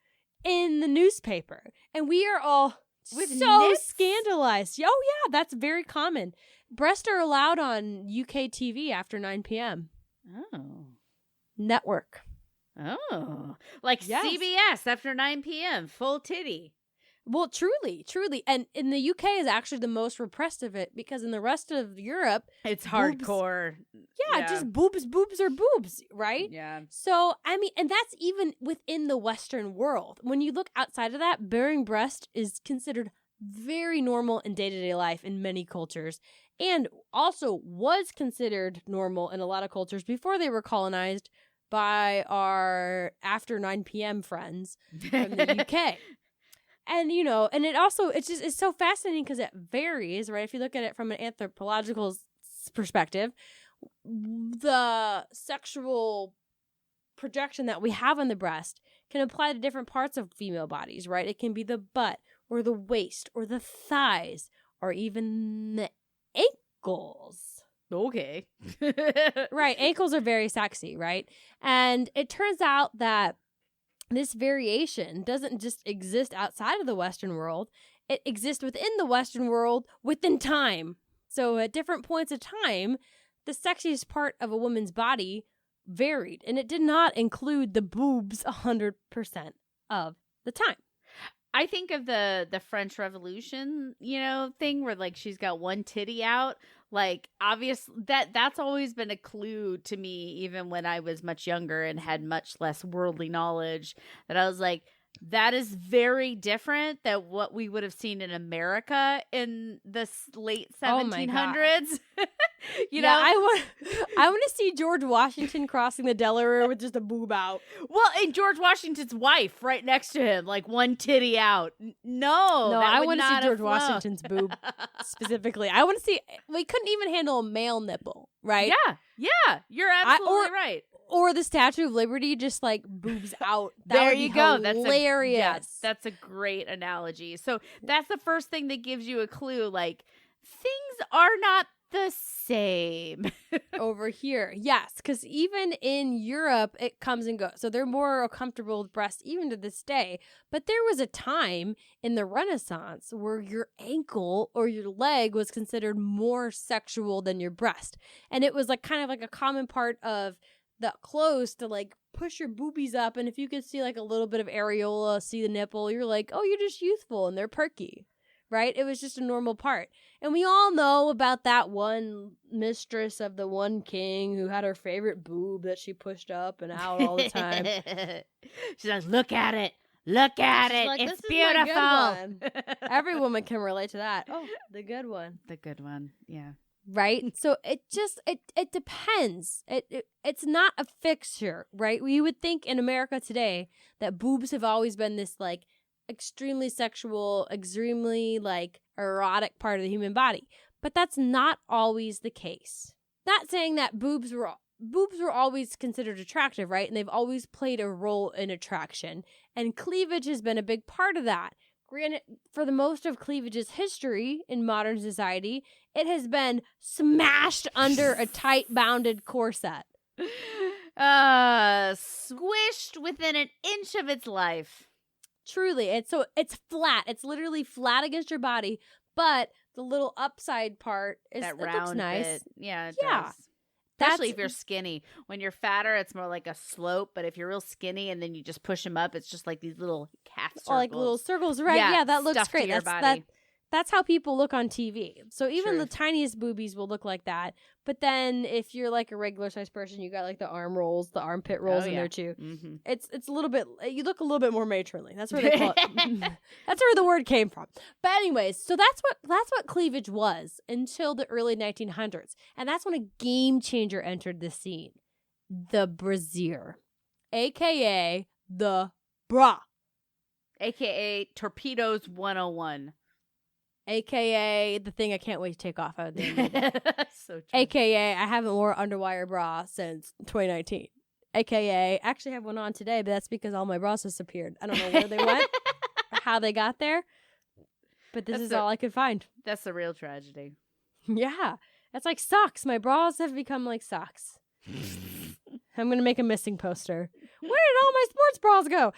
in the newspaper, and we are all scandalized. Oh, yeah, that's very common. Breasts are allowed on UK TV after 9 p.m. Oh. Network. Oh. Like yes. CBS after 9 p.m. Full titty. Well, truly. And in the UK is actually the most repressed of it because in the rest of Europe, it's hardcore. Yeah, just boobs are boobs, right? Yeah. So, and that's even within the Western world. When you look outside of that, bearing breast is considered very normal in day-to-day life in many cultures. And also was considered normal in a lot of cultures before they were colonized by our after 9 p.m. friends from the UK. And, and it's so fascinating because it varies, right? If you look at it from an anthropological perspective, the sexual projection that we have on the breast can apply to different parts of female bodies, right? It can be the butt or the waist or the thighs or even the ankles. Okay. Right. Ankles are very sexy, right? And it turns out that this variation doesn't just exist outside of the Western world. it exists within the Western world within time. So at different points of time, the sexiest part of a woman's body varied, and it did not include the boobs 100% of the time. I think of the French Revolution, thing where like she's got one titty out. Like, obvious that's always been a clue to me, even when I was much younger and had much less worldly knowledge, that I was like, that is very different than what we would have seen in America in the late 1700s. I want to see George Washington crossing the Delaware with just a boob out. Well, and George Washington's wife right next to him, like one titty out. No, I want to see George Washington's boob specifically. I want to see. We couldn't even handle a male nipple, right? Yeah, you're absolutely right. Or the Statue of Liberty, just like boobs out. There you go. Hilarious. That's a great analogy. So that's the first thing that gives you a clue. Like, things are not the same over here. Yes, because even in Europe, it comes and goes. So they're more comfortable with breasts even to this day. But there was a time in the Renaissance where your ankle or your leg was considered more sexual than your breast. And it was like kind of like a common part of the clothes to like push your boobies up, and if you could see like a little bit of areola, see the nipple, you're like, oh, you're just youthful and they're perky, right? It was just a normal part. And we all know about that one mistress of the one king who had her favorite boob that she pushed up and out all the time. She's like, look at it, like, it's beautiful. Every woman can relate to that. Oh, the good one, yeah. Right? So it depends. It's not a fixture, right? We would think in America today that boobs have always been this like extremely sexual, extremely like erotic part of the human body. But that's not always the case. Not saying that boobs were always considered attractive, right? And they've always played a role in attraction. And cleavage has been a big part of that. Granted, for the most of cleavage's history in modern society, it has been smashed under a tight-bounded corset. Squished within an inch of its life. Truly. It's flat. It's literally flat against your body, but the little upside part is that it round looks nice. bit. Yeah, it does. Especially if you're skinny. When you're fatter, it's more like a slope. But if you're real skinny and then you just push them up, it's just like these little calf circles. Oh, like little circles, right? Yeah, that looks great. That's how people look on TV. So even the tiniest boobies will look like that. But then if you're like a regular sized person, you got like the arm rolls, the armpit rolls in there too. Mm-hmm. It's a little bit, you look a little bit more matronly. That's where they call it. That's where the word came from. But anyways, so that's what cleavage was until the early 1900s. And that's when a game changer entered the scene. The brassiere, aka the bra. AKA Torpedoes 101. AKA the thing I can't wait to take off out of the So true. AKA I haven't worn underwire bra since 2019. AKA I actually have one on today, but that's because all my bras disappeared. I don't know where they went or how they got there, but this is all I coid find. That's the real tragedy. Yeah. That's like socks. My bras have become like socks. I'm going to make a missing poster. Where did all my sports bras go?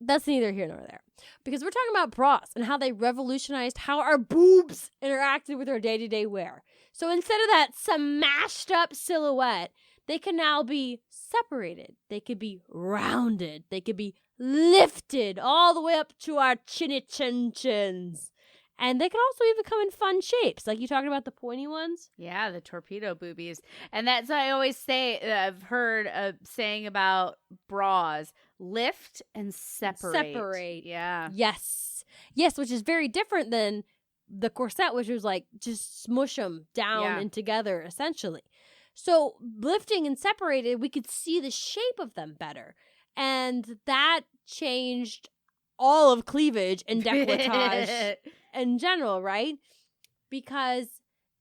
That's neither here nor there. Because we're talking about bras and how they revolutionized how our boobs interacted with our day-to-day wear. So instead of that smashed up silhouette, they can now be separated. They could be rounded. They could be lifted all the way up to our chinny chins. And they can also even come in fun shapes. Like you talking about the pointy ones? Yeah, the torpedo boobies. And that's what I always say, I've heard saying about bras. Lift and separate. Yeah. Yes, which is very different than the corset, which was like just smush them down and together, essentially. So lifting and separated, we could see the shape of them better. And that changed all of cleavage and décolletage in general, right? Because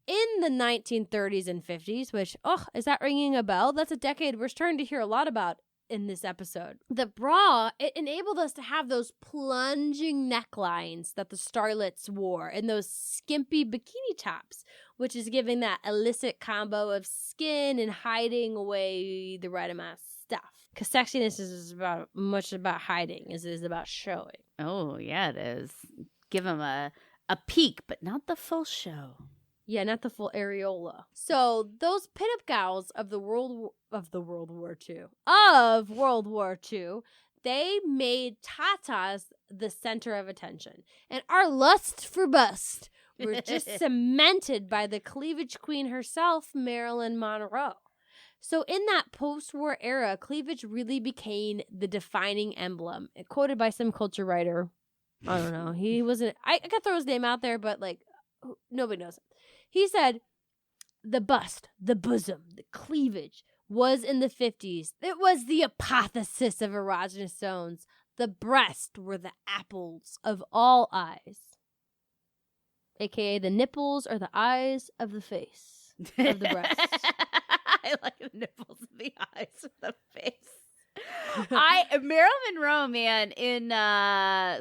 in the 1930s and 50s, which, is that ringing a bell? That's a decade we're starting to hear a lot about in this episode. The bra, it enabled us to have those plunging necklines that the starlets wore and those skimpy bikini tops, which is giving that illicit combo of skin and hiding away the right amount of stuff. Because sexiness is much about hiding as it is about showing. Oh, yeah, it is. give them a peek, but not the full show. Yeah, not the full areola. So those pinup gals of World War II, they made tatas the center of attention. And our lust for bust were just cemented by the cleavage queen herself, Marilyn Monroe. So in that post-war era, cleavage really became the defining emblem. Quoted by some culture writer. I don't know. He wasn't... I could throw his name out there, but like nobody knows him. He said, the bust, the bosom, the cleavage was in the 50s. It was the apotheosis of erogenous zones. The breast were the apples of all eyes. AKA the nipples are the eyes of the face of the breast. I like the nipples of the eyes of the face. Marilyn Monroe, man, in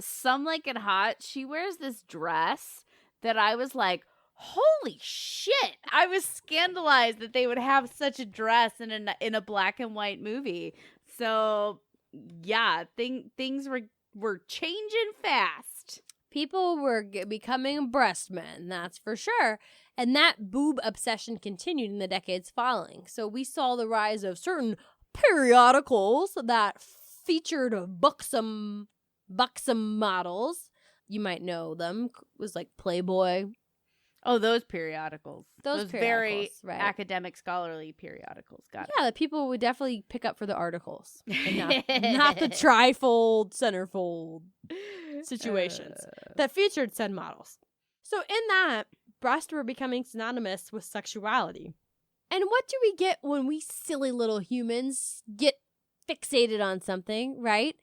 Some Like It Hot, she wears this dress that I was like, holy shit. I was scandalized that they would have such a dress in a black and white movie. So, yeah, things were changing fast. People were becoming breast men, that's for sure. And that boob obsession continued in the decades following. So we saw the rise of certain periodicals that featured buxom models. You might know them. It was like Playboy. Oh, those periodicals. Those very right. academic, scholarly periodicals. Got it. Yeah, the people would definitely pick up for the articles. And not the trifold, centerfold situations that featured said models. So in that, breasts were becoming synonymous with sexuality. And what do we get when we silly little humans get fixated on something, right?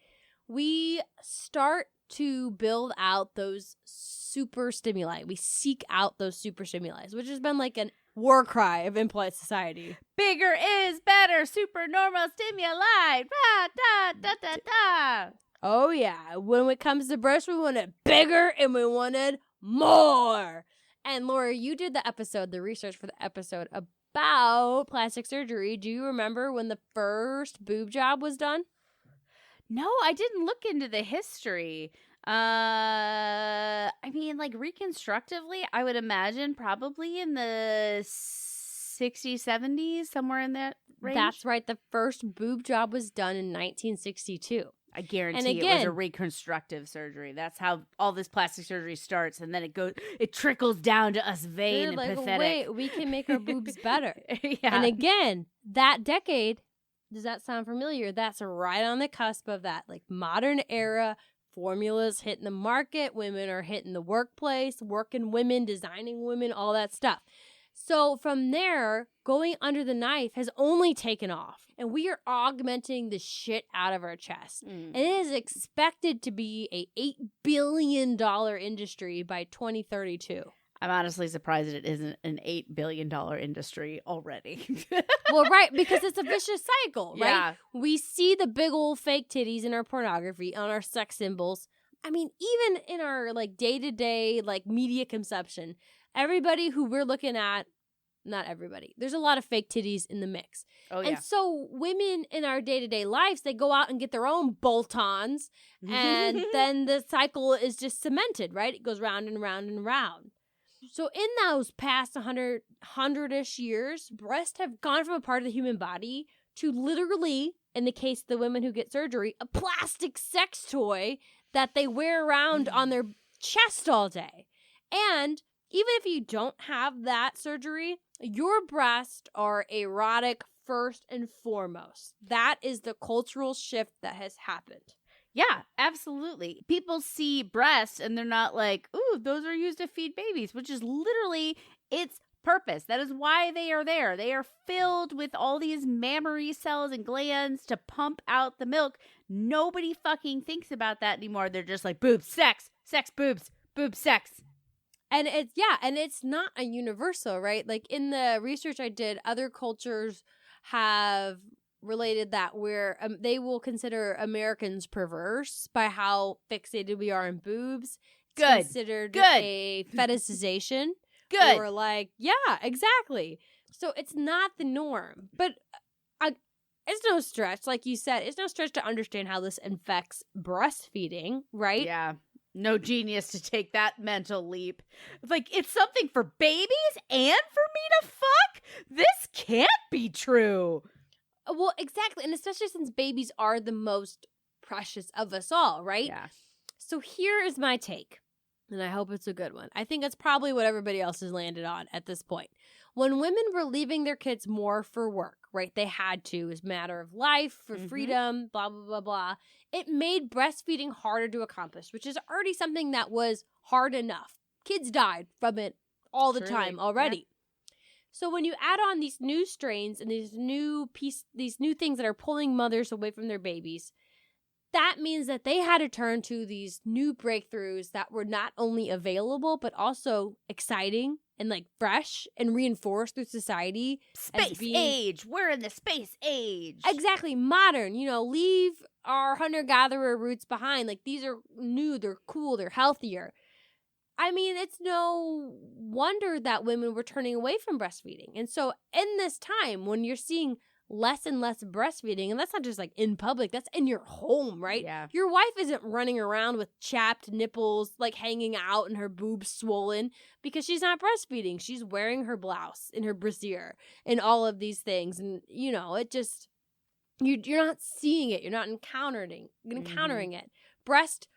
We start to build out those super stimuli. We seek out those super stimuli, which has been like an war cry of Impolite Society. Bigger is better, super normal stimuli. Ra, da, da, da, da. Oh, yeah. When it comes to breasts, we wanted bigger and we wanted more. And Laura, you did the research for the episode about plastic surgery. Do you remember when the first boob job was done? No, I didn't look into the history. I mean, like reconstructively, I would imagine probably in the 60s, 70s, somewhere in that range. That's right. The first boob job was done in 1962. I guarantee it was a reconstructive surgery. That's how all this plastic surgery starts, and then it trickles down to us vain and pathetic. Wait, we can make our boobs better. Yeah. And again, that decade, does that sound familiar? That's right on the cusp of that, like modern era. Formulas hitting the market, women are hitting the workplace, working women, designing women, all that stuff. So from there, going under the knife has only taken off. And we are augmenting the shit out of our chest. And it is expected to be a $8 billion industry by 2032. I'm honestly surprised it isn't an $8 billion industry already. Well, right, because it's a vicious cycle, right? Yeah. We see the big old fake titties in our pornography, on our sex symbols. I mean, even in our like day-to-day like media consumption, everybody who we're looking at, not everybody, there's a lot of fake titties in the mix. Oh, yeah. And so women in our day-to-day lives, they go out and get their own bolt-ons, and then the cycle is just cemented, right? It goes round and round and round. So in those past 100-ish years, breasts have gone from a part of the human body to literally, in the case of the women who get surgery, a plastic sex toy that they wear around on their chest all day. And even if you don't have that surgery, your breasts are erotic first and foremost. That is the cultural shift that has happened. Yeah, absolutely. People see breasts and they're not like, ooh, those are used to feed babies, which is literally its purpose. That is why they are there. They are filled with all these mammary cells and glands to pump out the milk. Nobody fucking thinks about that anymore. They're just like, boobs, sex, boobs, sex. And it's not a universal, right? Like in the research I did, other cultures have related that where they will consider Americans perverse by how fixated we are in boobs. It's considered a fetishization. Good. Or like, yeah, exactly. So it's not the norm. But it's no stretch, like you said, it's no stretch to understand how this affects breastfeeding, right? Yeah. No genius to take that mental leap. Like, it's something for babies and for me to fuck? This can't be true. Well, exactly. And especially since babies are the most precious of us all, right? Yeah. So here is my take, and I hope it's a good one. I think it's probably what everybody else has landed on at this point. When women were leaving their kids more for work, right? They had to. It was a matter of life, for freedom, blah, blah, blah, blah. It made breastfeeding harder to accomplish, which is already something that was hard enough. Kids died from it all the time already. Yeah. So when you add on these new strains and these new things that are pulling mothers away from their babies, that means that they had to turn to these new breakthroughs that were not only available, but also exciting and like fresh and reinforced through society. Space age. We're in the space age. Exactly. Modern. Leave our hunter-gatherer roots behind. Like, these are new. They're cool. They're healthier. I mean, it's no wonder that women were turning away from breastfeeding. And so in this time, when you're seeing less and less breastfeeding, and that's not just like in public, that's in your home, right? Yeah. Your wife isn't running around with chapped nipples, like hanging out and her boobs swollen because she's not breastfeeding. She's wearing her blouse and her brassiere and all of these things. And, it just, you're not seeing it. You're not encountering it. Breasts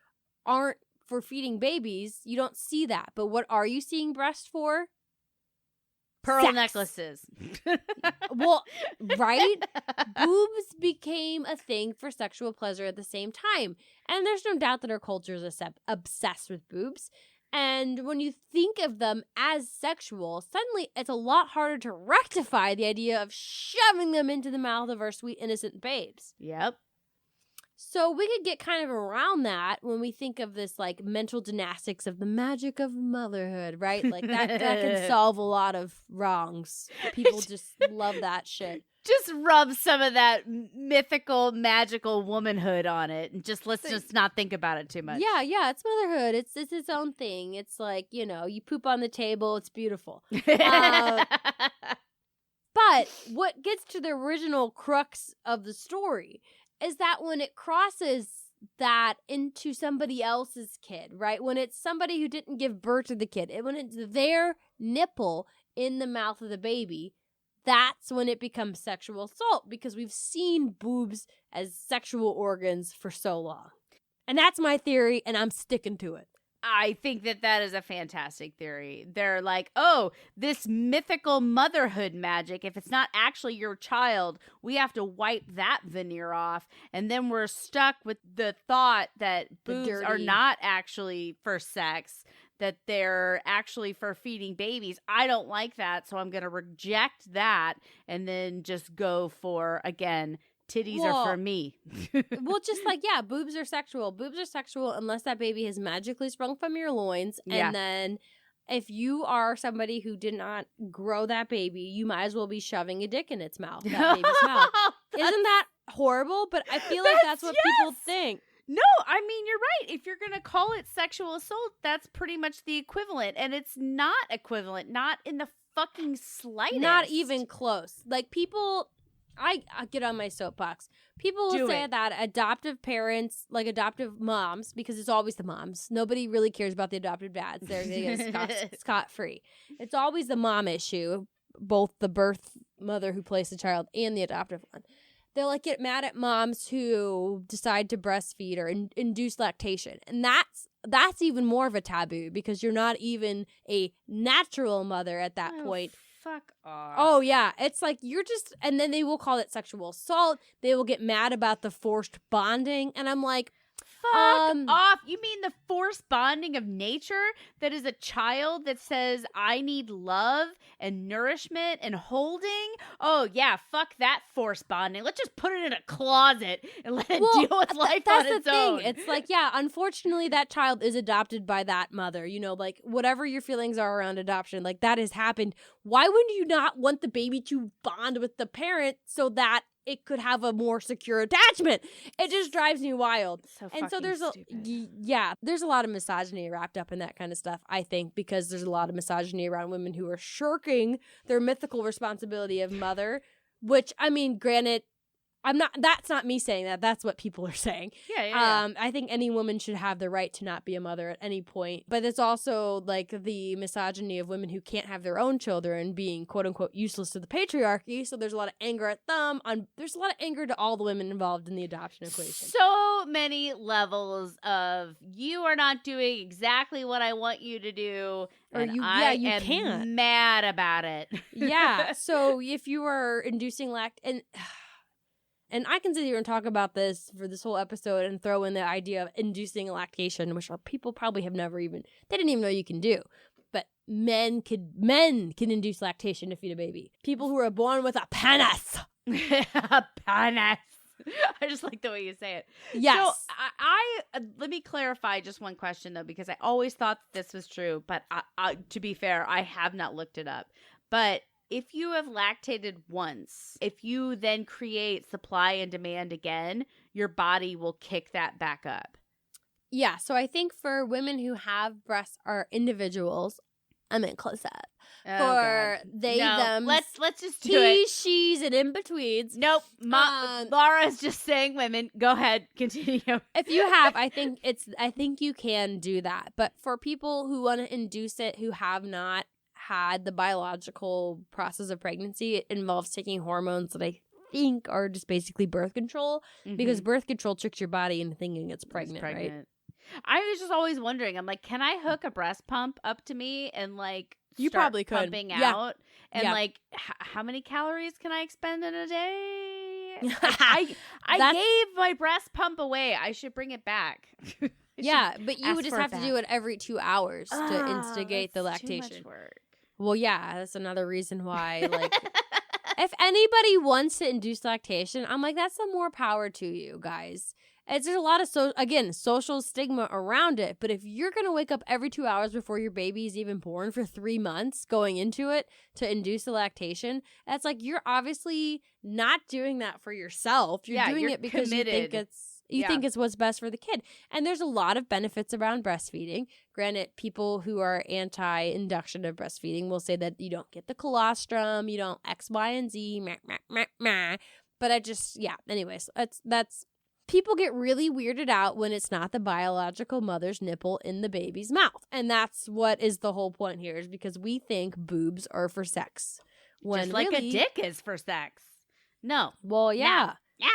aren't for feeding babies. You don't see that. But what are you seeing breast for? Pearl necklaces. Well, right? Boobs became a thing for sexual pleasure at the same time. And there's no doubt that our culture is obsessed with boobs. And when you think of them as sexual, suddenly it's a lot harder to rectify the idea of shoving them into the mouth of our sweet, innocent babes. Yep. So we could get kind of around that when we think of this like mental gymnastics of the magic of motherhood, right? Like that can solve a lot of wrongs. People just love that shit. Just rub some of that mythical, magical womanhood on it, and let's just not think about it too much. Yeah, it's motherhood. It's its own thing. It's like, you poop on the table. It's beautiful. But what gets to the original crux of the story is that when it crosses that into somebody else's kid, right? When it's somebody who didn't give birth to the kid, when it's their nipple in the mouth of the baby, that's when it becomes sexual assault, because we've seen boobs as sexual organs for so long. And that's my theory, and I'm sticking to it. I think that is a fantastic theory. They're like, oh, this mythical motherhood magic, if it's not actually your child, we have to wipe that veneer off. And then we're stuck with the thought that boobs are not actually for sex, that they're actually for feeding babies. I don't like that, so I'm going to reject that and then just go for, again, titties are for me. Well, just like, yeah, boobs are sexual. Boobs are sexual unless that baby has magically sprung from your loins. Yeah. And then if you are somebody who did not grow that baby, you might as well be shoving a dick in its mouth, that baby's mouth. Isn't that horrible? But I feel like that's what people think. No, I mean, you're right. If you're going to call it sexual assault, that's pretty much the equivalent. And it's not equivalent. Not in the fucking slightest. Not even close. Like, people... I get on my soapbox. People will say that adoptive parents, like adoptive moms, because it's always the moms. Nobody really cares about the adoptive dads. They're scot-free. It's always the mom issue, both the birth mother who placed the child and the adoptive one. They'll like get mad at moms who decide to breastfeed or induce lactation. And that's even more of a taboo, because you're not even a natural mother at that point. Fuck off. Oh, yeah. It's like you're just... And then they will call it sexual assault. They will get mad about the forced bonding. And I'm like... Fuck off. You mean the forced bonding of nature that is a child that says, I need love and nourishment and holding? Oh, yeah, fuck that forced bonding. Let's just put it in a closet and let it deal with life on its own. It's like, yeah, unfortunately, that child is adopted by that mother. Like, whatever your feelings are around adoption, like, that has happened. Why would you not want the baby to bond with the parent so that it could have a more secure attachment? It just drives me wild. So there's there's a lot of misogyny wrapped up in that kind of stuff, I think, because there's a lot of misogyny around women who are shirking their mythical responsibility of mother, which, I mean, granted, That's not me saying that. That's what people are saying. Yeah. I think any woman should have the right to not be a mother at any point. But it's also like the misogyny of women who can't have their own children being quote unquote useless to the patriarchy. So there's a lot of anger at them. There's a lot of anger to all the women involved in the adoption equation. So many levels of you are not doing exactly what I want you to do. Or and you am can't. Mad about it. Yeah. So if you are inducing and I can sit here and talk about this for this whole episode and throw in the idea of inducing lactation, which people probably have they didn't even know you can do. But men can induce lactation to feed a baby. People who are born with a penis. A penis. I just like the way you say it. Yes. So I let me clarify just one question though, because I always thought this was true, but to be fair, I have not looked it up. But if you have lactated once, if you then create supply and demand again, your body will kick that back up. Yeah, so I think for women who have breasts are individuals, I meant close up. Oh, for God. they, them, let's just do it. She's, and in betweens. Nope. Laura's just saying women. Go ahead, continue. If you have, I think you can do that. But for people who want to induce it who have not had the biological process of pregnancy, it involves taking hormones that I think are just basically birth control, because birth control tricks your body into thinking it's pregnant, right? I was just always wondering, I'm like, can I hook a breast pump up to me and like you start probably could pumping out? And like how many calories can I expend in a day? I gave my breast pump away. I should bring it back. Yeah, but you would just have to do it every 2 hours to instigate the lactation. Too much work. Well, yeah, that's another reason why, like, if anybody wants to induce lactation, I'm like, that's some more power to you guys. There's a lot of, social stigma around it. But if you're going to wake up every 2 hours before your baby is even born for 3 months going into it to induce the lactation, that's like, you're obviously not doing that for yourself. You're doing it because committed. you think it's what's best for the kid. And there's a lot of benefits around breastfeeding. Granted, people who are anti-induction of breastfeeding will say that you don't get the colostrum, you don't X, Y, and Z, meh, meh, meh, meh. But anyways, that's people get really weirded out when it's not the biological mother's nipple in the baby's mouth. And that's what is the whole point here, is because we think boobs are for sex. When just like really, a dick is for sex. No. Well, yeah. No.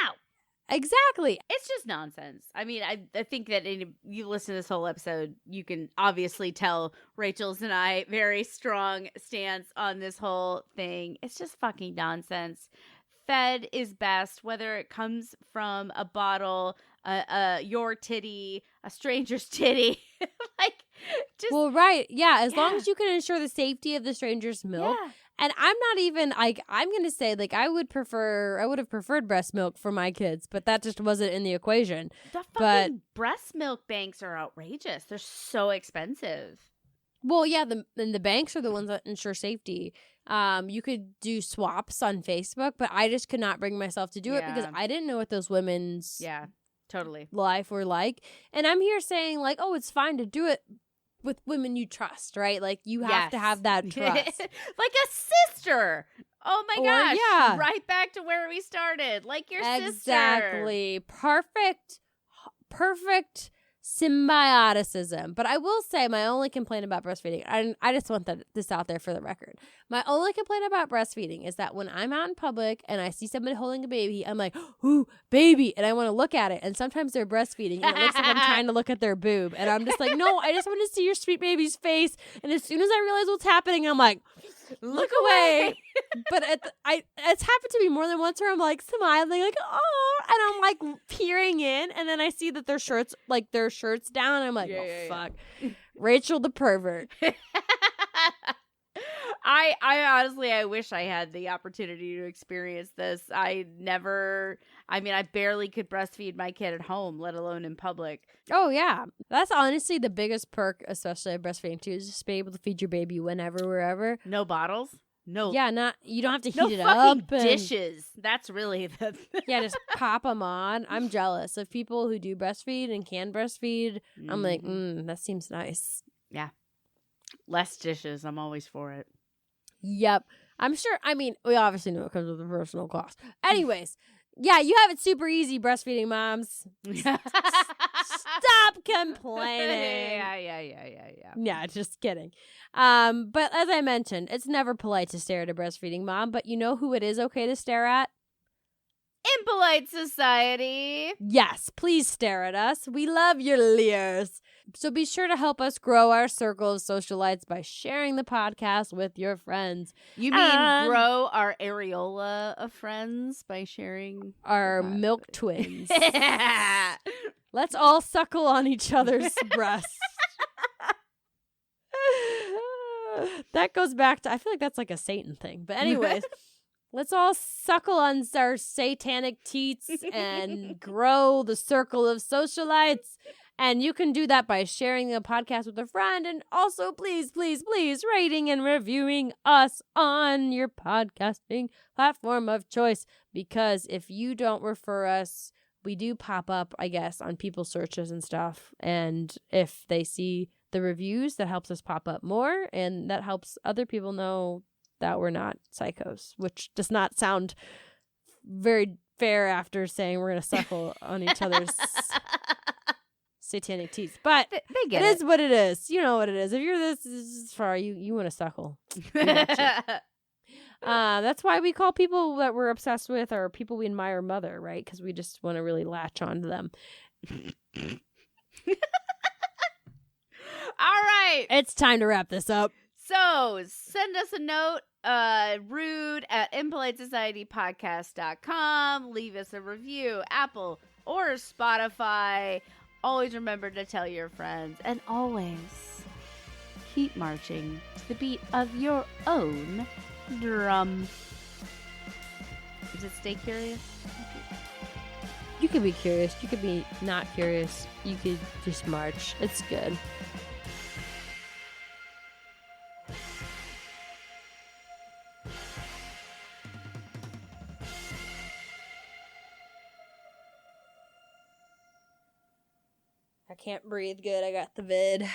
Exactly. It's just nonsense. I mean, I think that you listen to this whole episode, you can obviously tell Rachel's and I very strong stance on this whole thing. It's just fucking nonsense. Fed is best, whether it comes from a bottle, your titty, a stranger's titty. Well, right. Yeah. As long as you can ensure the safety of the stranger's milk. Yeah. And I'm not even like, I'm going to say, like, I would have preferred breast milk for my kids, but that just wasn't in the equation. The fucking breast milk banks are outrageous. They're so expensive. Well, yeah, the banks are the ones that ensure safety. You could do swaps on Facebook, but I just could not bring myself to do it because I didn't know what those women's life were like. And I'm here saying, like, oh, it's fine to do it with women you trust, right? Like, you have to have that trust. Like a sister. Oh my gosh. Yeah. Right back to where we started. Like your sister. Exactly. Perfect symbioticism. But I will say my only complaint about breastfeeding, I just want this out there for the record. My only complaint about breastfeeding is that when I'm out in public and I see somebody holding a baby, I'm like, ooh, baby. And I want to look at it. And sometimes they're breastfeeding and it looks like I'm trying to look at their boob. And I'm just like, no, I just want to see your sweet baby's face. And as soon as I realize what's happening, I'm like, look away. But it's happened to me more than once where I'm like smiling, like, oh, and I'm like peering in. And then I see that their shirt's down. And I'm like, fuck. Rachel the pervert. I honestly, I wish I had the opportunity to experience this. I barely could breastfeed my kid at home, let alone in public. Oh, yeah. That's honestly the biggest perk, especially of breastfeeding, too, is just be able to feed your baby whenever, wherever. No bottles? No. Yeah, you don't have to heat it up. No fucking dishes. That's really the... Yeah, just pop them on. I'm jealous of people who do breastfeed and can breastfeed. I'm like, that seems nice. Yeah. Less dishes. I'm always for it. Yep. I'm sure. I mean, we obviously know it comes with a personal cost. Anyways, Yeah, you have it super easy, breastfeeding moms. Stop complaining. Yeah. Yeah, just kidding. But as I mentioned, it's never polite to stare at a breastfeeding mom, but you know who it is okay to stare at? Impolite Society. Yes, please stare at us. We love your leers. So be sure to help us grow our circle of socialites by sharing the podcast with your friends. You mean grow our areola of friends by sharing our the milk twins. Let's all suckle on each other's breasts. That goes back to, I feel like that's like a Satan thing. But anyways, let's all suckle on our satanic teats and grow the circle of socialites. And you can do that by sharing the podcast with a friend. And also, please, please, please, rating and reviewing us on your podcasting platform of choice. Because if you don't refer us, we do pop up, I guess, on people's searches and stuff. And if they see the reviews, that helps us pop up more. And that helps other people know that we're not psychos, which does not sound very fair after saying we're going to suckle on each other's satanic teeth. But they get it is what it is. You know what it is. If you're this far, you want to suckle. That's why we call people that we're obsessed with or people we admire mother, right? Because we just want to really latch on to them. All right. It's time to wrap this up. So send us a note, rude@impolitesocietypodcast.com. Leave us a review, Apple or Spotify. Always remember to tell your friends. And always keep marching to the beat of your own drum. Just stay curious. You could be curious. You could be not curious. You could just march. It's good. I can't breathe good. I got the vid.